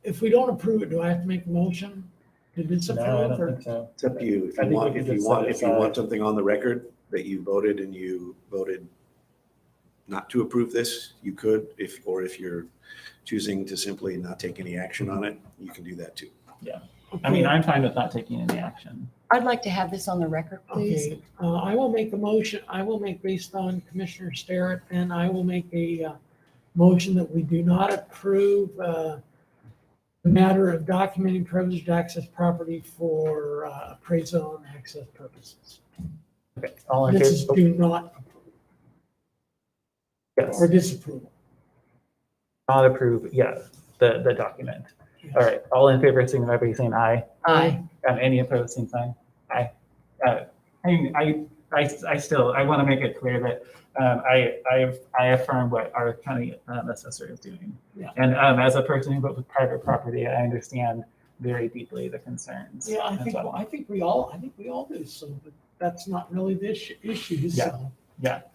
If we don't approve it, do I have to make a motion to No, I disapprove? don't Or think so. It's up to you. If I you think want, we if could you just want, set it if you want aside. something on the record that you voted not to approve this, you could, or if you're choosing to simply not take any action on it, you can do that too. I mean, I'm fine with not taking any action. I'd like to have this on the record, please. Okay, I will make a motion, I will make based on Commissioner Starrett, and I will make a motion that we do not approve the matter of documenting privileged access property for appraisal and access purposes. Okay, all in This is favor? do not, Yes, or disapproval. not approve, yeah, the document. All right, all in favor, signify by saying aye. Aye. Any opposed, same sign? Aye. I still, I want to make it clear that I affirm what our county assessor is doing. Yeah. And as a person who lives with private property, I understand very deeply the concerns. Yeah, as well. I think we all do, so, but that's not really the issue, so.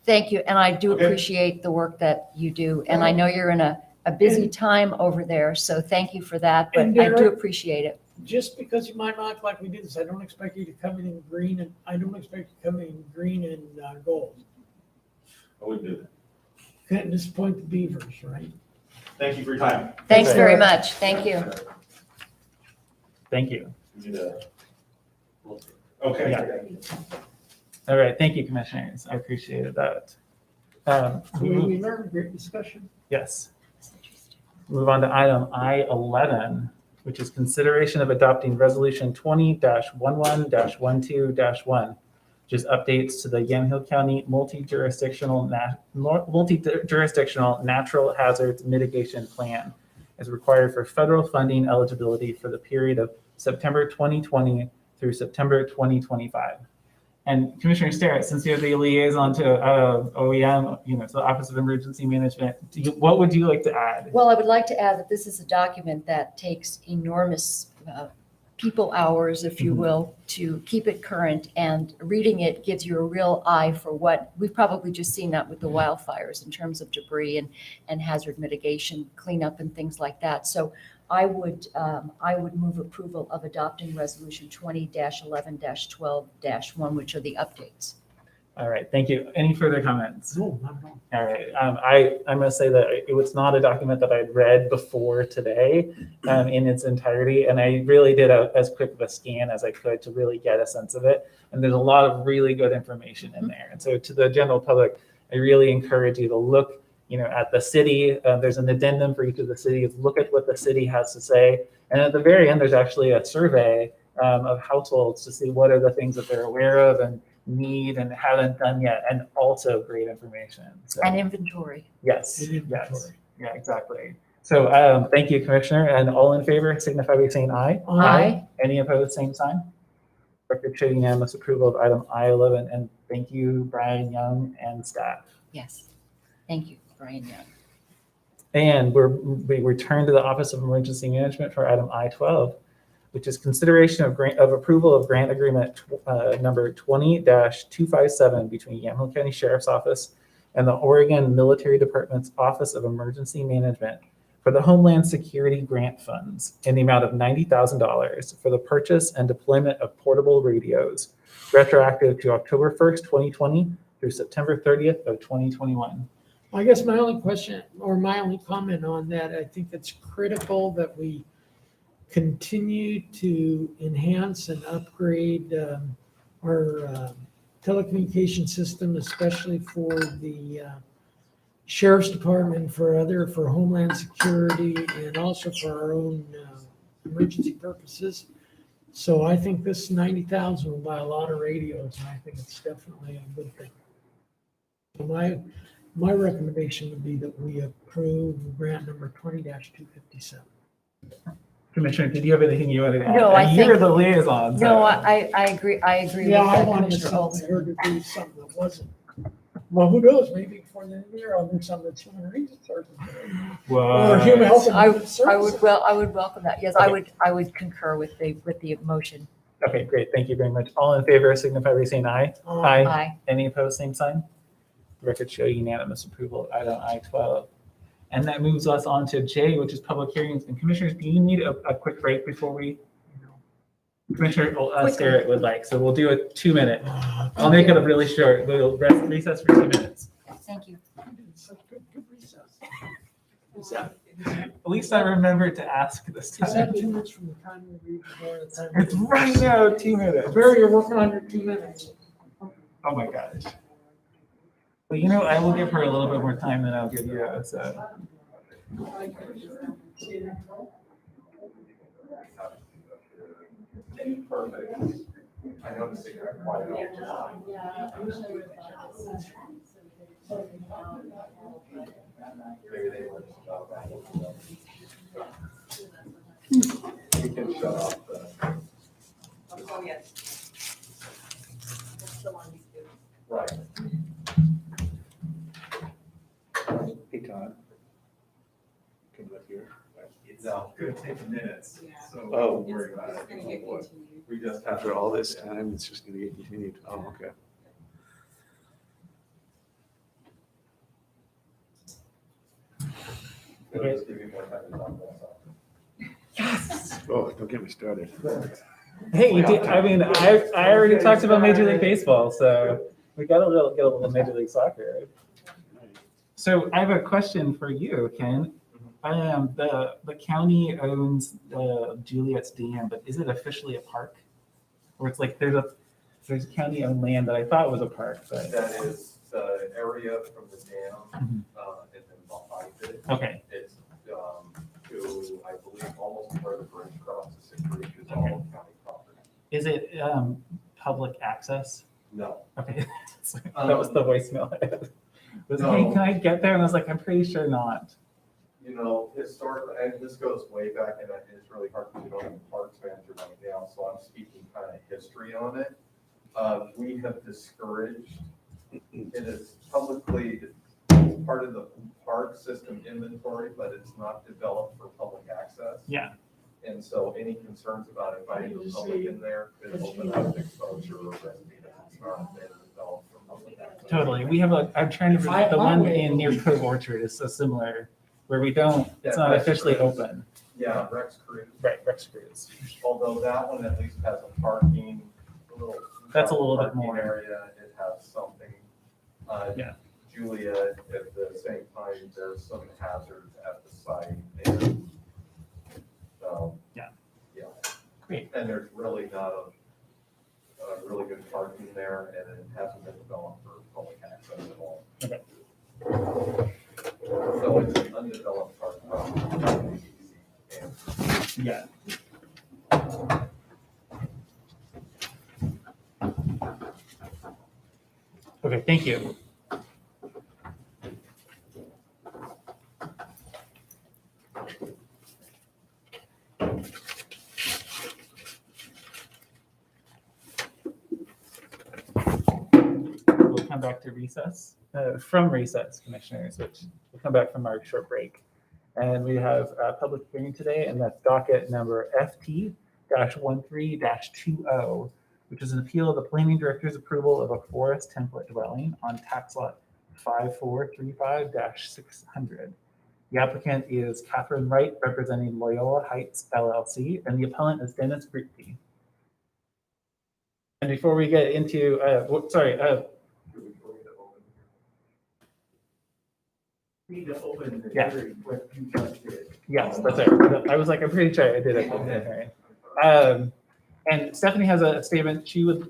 Thank you, and I do Okay. appreciate the work that you do, and I know you're in a busy time over there, so thank you for that, but And I do Derek- appreciate it. Just because you might not look like we did this, I don't expect you to come in green, and I don't expect you to come in green and gold. I wouldn't do that. Can't disappoint the beavers, right? Thank you for your time. Thanks Okay. very much, thank you. Thank you. You need a- Okay. Yeah. All right, thank you, commissioners. I appreciated that. We learned, great discussion. Yes. Move on to item I-11, which is consideration of adopting resolution 20-11-12-1, which is updates to the Yamhill County multi-jurisdictional natural hazards mitigation plan as required for federal funding eligibility for the period of September 2020 through September 2025. And Commissioner Starrett, since you're the liaison to OEM, to the Office of Emergency Management, what would you like to add? Well, I would like to add that this is a document that takes enormous people hours, if you will, to keep it current, and reading it gives you a real eye for what, we've probably just seen that with the wildfires in terms of debris and hazard mitigation, cleanup and things like that. So I would move approval of adopting resolution 20-11-12-1, which are the updates. All right, thank you. Any further comments? No, not at all. All right, I must say that it was not a document that I'd read before today in its entirety, and I really did as quick of a scan as I could to really get a sense of it. And there's a lot of really good information in there. And so to the general public, I really encourage you to look at the city. There's an addendum for each of the cities. Look at what the city has to say. And at the very end, there's actually a survey of households to see what are the things that they're aware of and need and haven't done yet, and also great information. So, And inventory. yes, And yes, inventory. yeah, exactly. So thank you, Commissioner, and all in favor signify by saying aye. Aye. Any opposed, same sign. Record showing unanimous approval of item I-11, and thank you, Brian Young and staff. Yes, thank you, Brian Young. And we return to the Office of Emergency Management for item I-12, which is consideration of approval of grant agreement number 20-257 between Yamhill County Sheriff's Office and the Oregon Military Department's Office of Emergency Management for the Homeland Security Grant Funds in the amount of $90,000 for the purchase and deployment of portable radios, retroactive to October 1st, 2020 through September 30th of 2021. I guess my only question, or my only comment on that, I think it's critical that we continue to enhance and upgrade our telecommunication system, especially for the Sheriff's Department, for Homeland Security, and also for our own emergency purposes. So I think this 90,000 will buy a lot of radios, and I think it's definitely a good thing. So my recommendation would be that we approve grant number 20-257. Commissioner, did you have anything you wanted to add? No, I You're think- the liaison. so- No, I agree with Yeah, I that, wanted Commissioner Olson. her to do something that wasn't. Well, who knows? Maybe before the end of the year, I'll do something that's human resources. Or human health and I services. would welcome that. Yes, I would concur with the motion. Okay, great. Thank you very much. All in favor signify by saying aye. Aye. Aye. Any opposed, same sign? The record show unanimous approval of item I-12. And that moves us on to J, which is public hearings. And commissioners, do you need a quick break before we? Commissioner Starrett would like, so we'll do a 2-minute. I'll make it really short. We'll recess for 2 minutes. Thank you. Good recess. At least I remembered to ask this Is that time. 2 minutes from the time we read before the time? It's right now, 2 minutes. Barry, you're working on your 2 minutes. Oh my gosh. Well, you know, I will give her a little bit more time than I'll give you. So. Perfect. I noticed it got quiet all the time. Maybe they were about that. We can shut off the. Oh, yes. That's the one we do. Right. Hey, Todd. Come up here. No, it's gonna take minutes, Yeah. so Oh. don't worry about It's it. gonna get continued. We just. After all this time, it's just gonna get continued. Oh, okay. It'll just give you more time to talk about something. Oh, don't get me started. Hey, you did, I mean, I already talked about Major League Baseball, so we got get a little Major League Soccer. So I have a question for you, Ken. The county owns Juliet's Dam, but is it officially a park? Or it's like there's county-owned land that I thought was a park, but That is the area from the dam, and then behind it. okay, It's, to, I believe, almost where the bridge crosses the creek is all county property. is it public access? No. Okay, that was the voicemail. Was No. hey, can I get there? And I was like, I'm pretty sure not. You know, historically, and this goes way back, and it's really hard because we don't have a parks manager right now, so I'm speaking kind of history on it. We have discouraged, it is publicly part of the park system inventory, but it's not developed for public access. Yeah. And so any concerns about inviting the public in there could open up exposure or risk because it's not been developed for public access. Totally. We have I'm trying to, the one in near Cove Orchard is so similar, where we don't, it's not officially open. Yeah, Rex Creek, Right, Rex Cruise. although that one at least has a parking, That's a little bit parking more. area, it has something. Yeah. Julia, at the same time, there's some hazards at the site and, Yeah. Yeah. Great. And there's really not a really good parking there and it hasn't been developed for public access at all. Okay. So it's an undeveloped park. And Yeah. Okay, thank you. We'll come back to recess, from recess, commissioners, which we'll come back from our short break. And we have a public hearing today, and that's docket number FT-13-20, which is an appeal of the planning director's approval of a forest template dwelling on tax lot 5435-600. The applicant is Catherine Wright, representing Loyola Heights LLC, and the appellant is Dennis Grigsby. And before we get into, need to open the Yeah. hearing, what you just did. yes, that's right. I was like, I'm pretty sure I did it. Okay. And Stephanie has a statement she would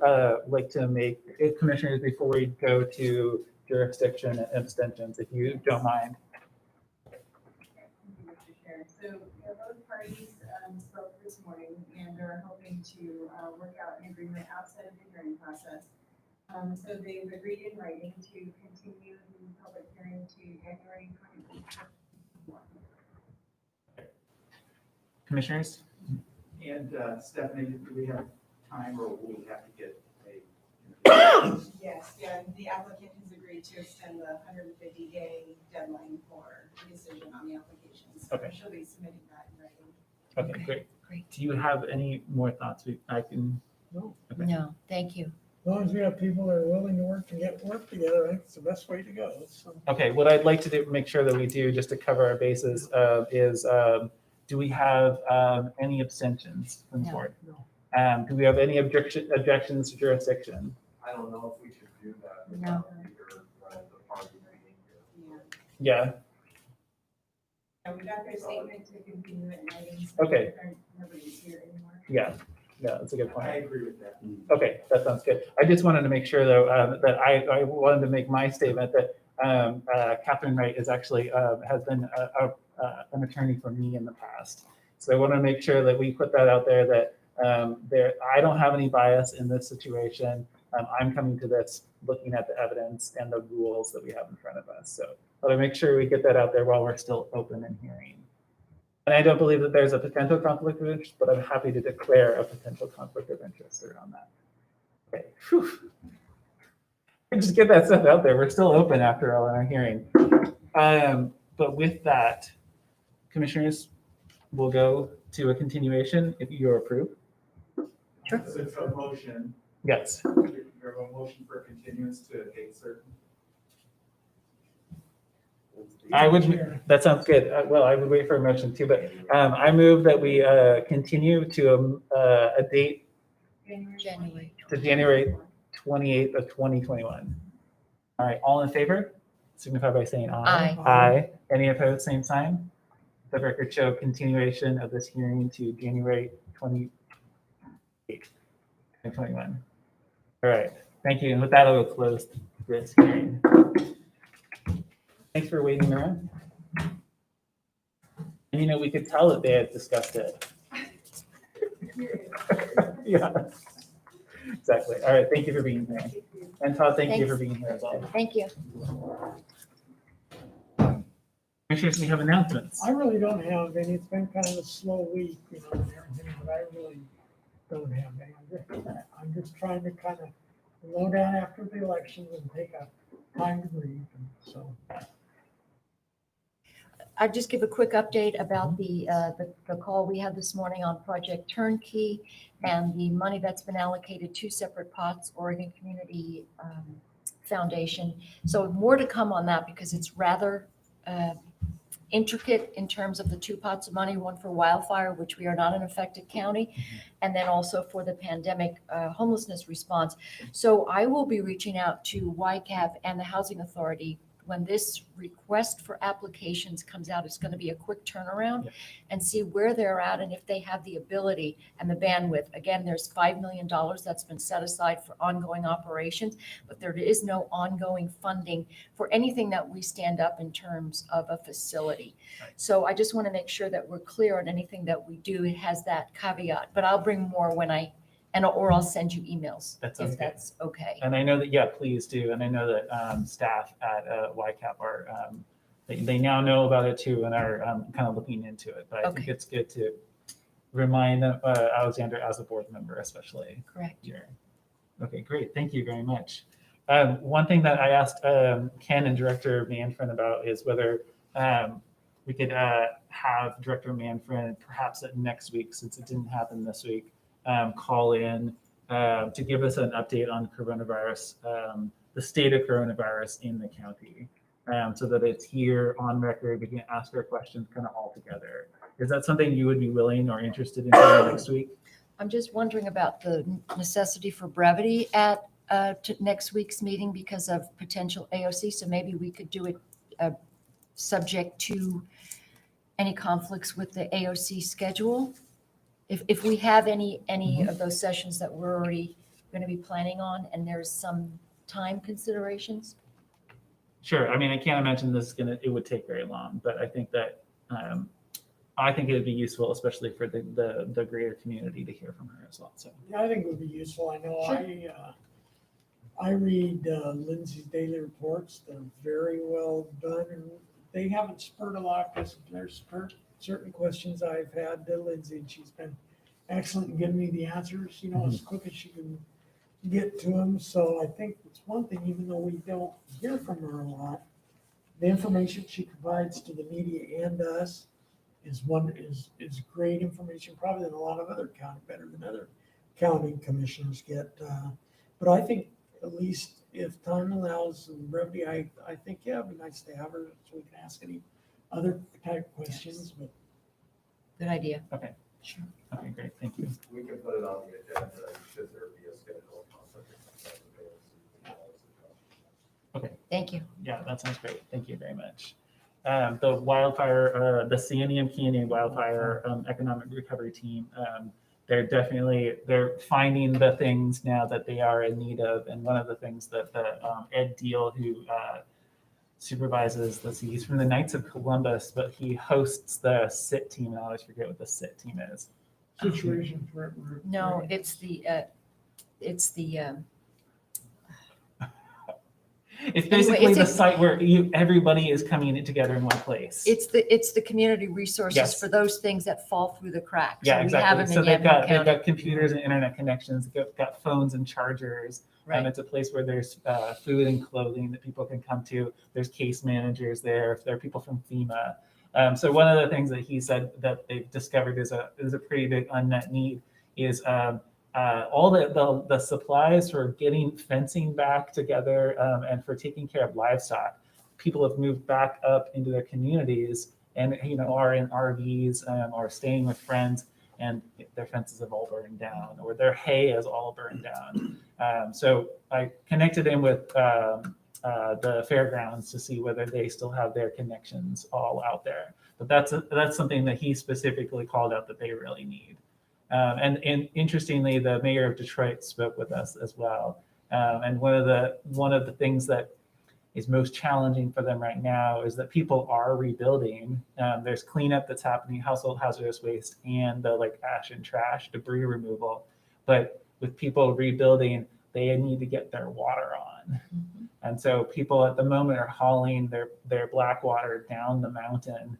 like to make, commissioners, before we go to jurisdiction and abstentions, if you don't mind. Thank you, Mr. Chair. So both parties spoke this morning and are hoping to work out an agreement outside of the hearing process. So they've agreed in writing to continue the public hearing to January 24th. Commissioners? And Stephanie, do we have time or will we have to get a? Yes, yeah, the applicant has agreed to extend the 150-day deadline for the decision on the application. So Okay. she'll be submitting that in writing. Okay, great. Great. Do you have any more thoughts I can No, No, thank you. as long as we have people that are willing to work and get work together, I think it's the best way to go, so. Okay, what I'd like to do, make sure that we do, just to cover our bases, is, do we have any abstentions from the No. board? No. Do we have any objections to jurisdiction? I don't know if we should do that No. without either, the party being here. Yeah, Yeah, we got their statement to continue it and items. Okay. Nobody's here anymore. yeah, that's a good I point. agree with that. Okay, that sounds good. I just wanted to make sure though, that I wanted to make my statement that Catherine Wright is actually, has been an attorney for me in the past. So I want to make sure that we put that out there that I don't have any bias in this situation. I'm coming to this looking at the evidence and the rules that we have in front of us. So I want to make sure we get that out there while we're still open and hearing. And I don't believe that there's a potential conflict of interest, but I'm happy to declare a potential conflict of interest around that. Okay. Whew. Just get that stuff out there. We're still open after all in our hearing. But with that, commissioners, we'll go to a continuation if you approve. Sure. So it's a motion, Yes. you have a motion for continuance to a date certain. I would, that sounds good. Well, I would wait for a motion too, but I move that we continue to a date January. to January 28th of 2021. All right, all in favor, signify by saying aye. Aye. Aye. Any opposed, same sign. The record show continuation of this hearing to January 28th, 2021. All right, thank you. And with that, I will close this hearing. Thanks for waiting around. And you know, we could tell that they had discussed it. Yeah, exactly. All right, thank you for being here. And Todd, thank you for being here as well. Thank you. Commissioners, we have announcements. I really don't have any. It's been kind of a slow week, you know, and everything, but I really don't have any. I'm just trying to kind of slow down after the elections and take a time to breathe, and so. I'll just give a quick update about the call we had this morning on Project Turnkey and the money that's been allocated, two separate pots, Oregon Community Foundation. So more to come on that because it's rather intricate in terms of the two pots of money, one for wildfire, which we are not an affected county, and then also for the pandemic homelessness response. So I will be reaching out to YCAP and the Housing Authority when this request for applications comes out. It's going to be a quick turnaround and see where they're at and if they have the ability and the bandwidth. Again, there's $5 million that's been set aside for ongoing operations, but there is no ongoing funding for anything that we stand up in terms of a facility. Right. So I just want to make sure that we're clear on anything that we do. It has that caveat, but I'll bring more when or I'll send you emails That sounds if good. that's okay. And I know that, yeah, please do. And I know that staff at YCAP are, they now know about it too and are kind of looking into it. But I think Okay. it's good to remind Alexander as a board member, especially Correct. here. Okay, great. Thank you very much. One thing that I asked Ken and Director Manfred about is whether we could have Director Manfred perhaps at next week, since it didn't happen this week, call in to give us an update on coronavirus, the state of coronavirus in the county, so that it's here on record. We can ask our questions kind of all together. Is that something you would be willing or interested in doing next week? I'm just wondering about the necessity for brevity at next week's meeting because of potential AOC. So maybe we could do it subject to any conflicts with the AOC schedule. If we have any of those sessions that we're already going to be planning on and there's some time considerations. Sure. I mean, I can't imagine it would take very long, but I think that I think it would be useful, especially for the greater community, to hear from her as well. So Yeah, I think it would be useful. I know Sure. I read Lindsay's daily reports. They're very well done, and they haven't spurred a lot because there's spurred certain questions I've had to Lindsay, and she's been excellent in giving me the answers, you know, as quick as she can get to them. So I think it's one thing, even though we don't hear from her a lot, the information she provides to the media and us is great information, probably than a lot of other county, better than other county commissioners get. But I think at least if time allows and brevity, I think, yeah, it'd be nice to have her so we can ask any other type questions, but Good idea. Okay. Sure. Okay, great, thank you. We can put it on the agenda, should there be a schedule. Thank you. Yeah, that sounds great. Thank you very much. The wildfire, the Santiam Canyon Wildfire Economic Recovery Team, they're finding the things now that they are in need of. And one of the things that the Ed Deal, who supervises, he's from the Knights of Columbus, but he hosts the SIT team, and I always forget what the SIT team is. situation for. No, it's the It's basically it's the a- site where everybody is coming in together in one place. it's the community resources Yes. for those things that fall through the cracks. Yeah, And we have exactly. them So in they've Yadkin got County. computers and internet connections. They've got phones and chargers. Right. It's a place where there's food and clothing that people can come to. There's case managers there. If there are people from FEMA. So one of the things that he said that they've discovered is a pretty big unmet need is all the supplies for getting fencing back together and for taking care of livestock. People have moved back up into their communities and are in RVs or staying with friends, and their fences have all burned down or their hay has all burned down. So I connected in with the fairgrounds to see whether they still have their connections all out there. But that's something that he specifically called out that they really need. And interestingly, the mayor of Detroit spoke with us as well. And one of the things that is most challenging for them right now is that people are rebuilding. There's cleanup that's happening, household hazardous waste, and the ash and trash, debris removal. But with people rebuilding, they need to get their water on. Mhm. And so people at the moment are hauling their black water down the mountain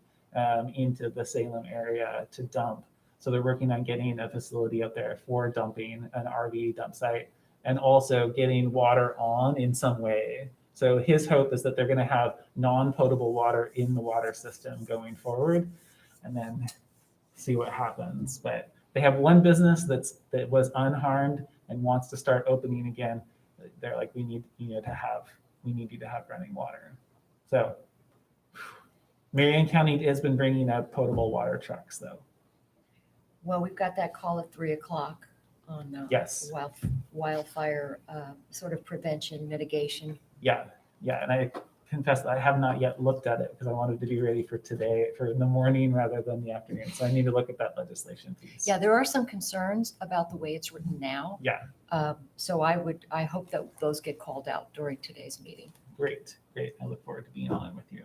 into the Salem area to dump. So they're working on getting a facility up there for dumping, an RV dump site, and also getting water on in some way. So his hope is that they're going to have non-potable water in the water system going forward, and then see what happens. But they have one business that was unharmed and wants to start opening again. They're like, we need you to have running water. So Marion County has been bringing up potable water trucks, though. Well, we've got that call at 3:00 on Yes. wildfire sort of prevention mitigation. Yeah, and I confess that I have not yet looked at it because I wanted to be ready for today, for in the morning rather than the afternoon. So I need to look at that legislation piece. Yeah, there are some concerns about the way it's written now. Yeah. So I hope that those get called out during today's meeting. Great. I look forward to being on with you.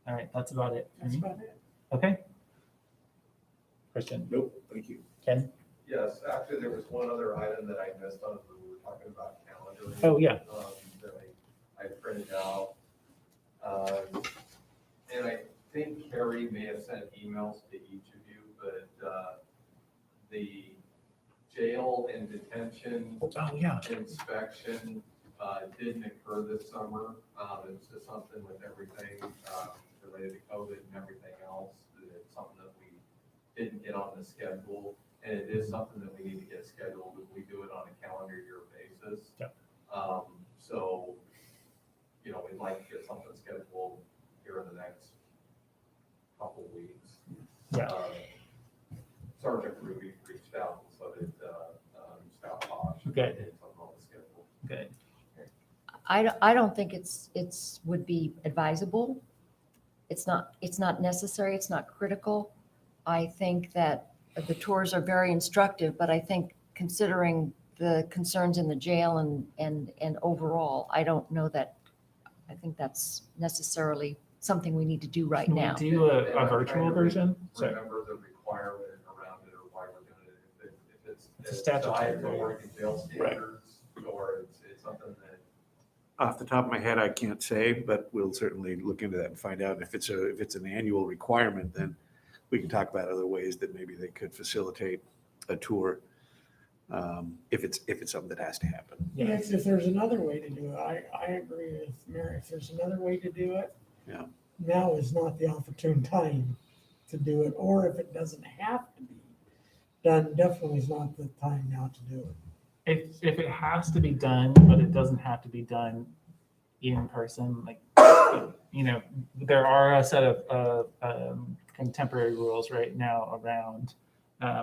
All right, that's about it for That's me. about it. Okay. Christian, Nope, thank you. Ken? Yes, actually, there was one other item that I missed on, we were talking about calendar. Oh, yeah. That I printed out. And I think Carrie may have sent emails to each of you, but the jail and detention Oh, yeah. inspection didn't occur this summer. It was just something with everything related to COVID and everything else. It's something that we didn't get on the schedule, and it is something that we need to get scheduled. We do it on a calendar year basis. Yep. So, we'd like to get something scheduled here in the next couple of weeks. Yeah. Sergeant Ruby reached out, and so did Scout Posh. Good. It's on the schedule. Good. I don't think it's would be advisable. It's not necessary. It's not critical. I think that the tours are very instructive, but I think considering the concerns in the jail and overall, I don't know that, I think that's necessarily something we need to do right Can we now. do And a I'm virtual trying to version? Sorry. Remember the requirement around it or why we're doing it. If it's It's a statutory the Oregon jail standards, or it's something that. Off the top of my head, I can't say, but we'll certainly look into that and find out. If it's an annual requirement, then we can talk about other ways that maybe they could facilitate a tour. If it's something that has to happen. Yeah. If there's another way to do it, I agree with Mary. If there's another way to do it, Yeah. now is not the opportune time to do it. Or if it doesn't have to be, done, definitely is not the time now to do it. If it has to be done, but it doesn't have to be done in person, like, there are a set of contemporary rules right now around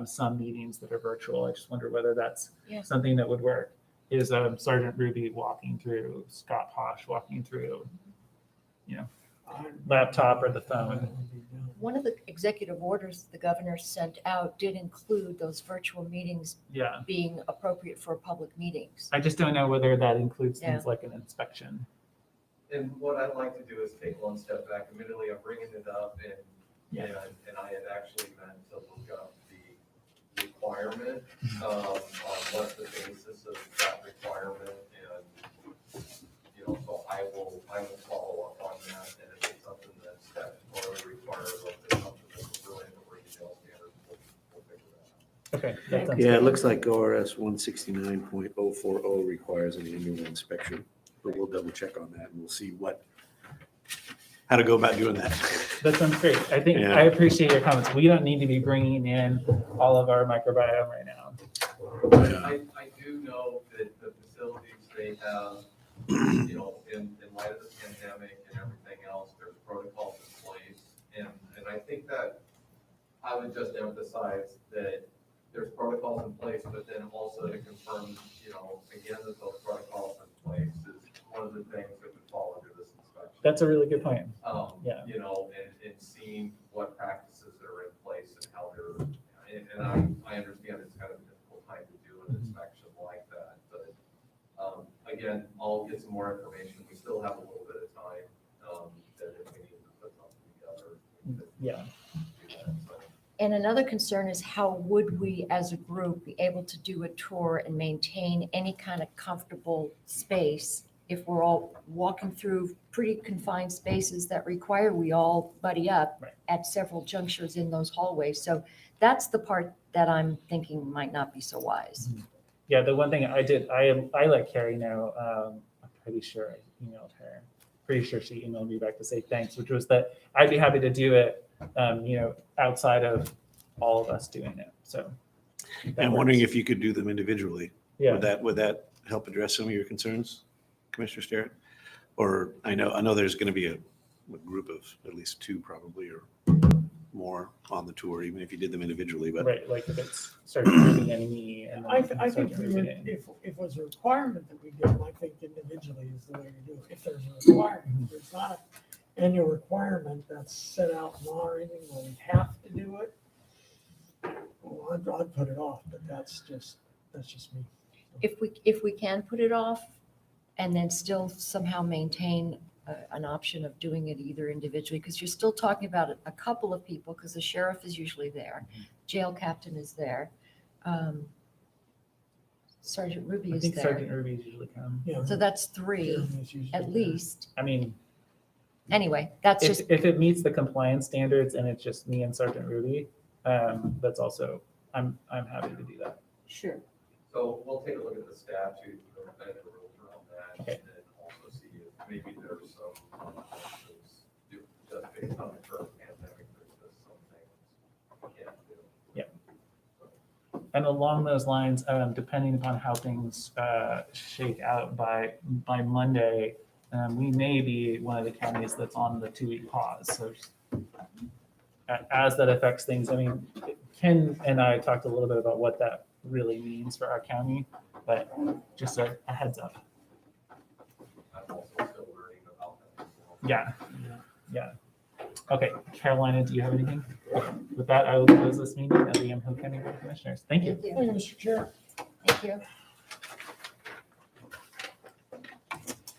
some meetings that are virtual. I just wonder whether that's Yeah. something that would work. Is Sergeant Ruby walking through, Scott Posh walking through, laptop or the phone? One of the executive orders the governor sent out did include those virtual meetings Yeah, being appropriate for public meetings. I just don't know whether that includes things like an inspection. And what I'd like to do is take one step back. Admittedly, I'm bringing it up Yeah. and I had actually meant to look up the requirement, on what the basis of that requirement and, so I will follow up on that. And if it's something that's statutorily required or if it's something that's related to retail standards, we'll figure that out. Okay. That sounds Yeah, it good. looks like ORS 169.040 requires an annual inspection, but we'll double check on that and we'll see how to go about doing that. That sounds great. I think Yeah. I appreciate your comments. We don't need to be bringing in all of our microbiome right now. I do know that the facilities they have, in light of the pandemic and everything else, there's protocols in place. And I think that I would just emphasize that there's protocols in place, but then also to confirm, again, that those protocols in place is one of the things that would fall under this inspection. That's a really good point. Yeah. And seeing what practices are in place and how they're, and I understand it's kind of a difficult time to do an inspection like that, but, again, I'll get some more information. We still have a little bit of time, that if we need to put something together. we could Yeah. do that, so. And another concern is how would we, as a group, be able to do a tour and maintain any kind of comfortable space if we're all walking through pretty confined spaces that require we all buddy up Right. at several junctures in those hallways. So that's the part that I'm thinking might not be so wise. Yeah. The one thing I let Carrie know, I'm pretty sure I emailed her. Pretty sure she emailed me back to say thanks, which was that I'd be happy to do it, outside of all of us doing it. So. that I'm wondering works. if you could do them individually. Yeah. Would that help address some of your concerns, Commissioner Sterrett? Or I know there's going to be a group of at least two probably or more on the tour, even if you did them individually, but Right, like if it's Sergeant Ruby and me and I then think Sergeant Ruby and- if it was a requirement that we do them, I think individually is the way to do it. If there's a requirement, if there's not an annual requirement that's set out in law or anything where we have to do it, well, I'd put it off, but that's just me. If we can put it off and then still somehow maintain an option of doing it either individually, because you're still talking about a couple of people, because the sheriff is usually there, jail captain is there, Sergeant Ruby I is think there. Sergeant Ruby's usually come. Yeah. So that's three Jeremy's usually at there. least. I mean, Anyway, that's just, if it meets the compliance standards and it's just me and Sergeant Ruby, that's also, I'm happy to do that. sure. So we'll take a look at the statute, the rules around that, Okay. and then also see if maybe there's some, just based on the current pandemic, there's just some things we can't do. And along those lines, depending upon how things shake out by Monday, we may be one of the counties that's on the 2-week pause. So as that affects things, I mean, Ken and I talked a little bit about what that really means for our county, but just a heads up. I'm also still learning about that. Yeah. Yeah. Okay, Carolina, do you have anything? Okay. With that, I will close this meeting of the Yamhill County Board of Commissioners. Thank you. Thank you. Thank you, Mr. Chair. Thank you.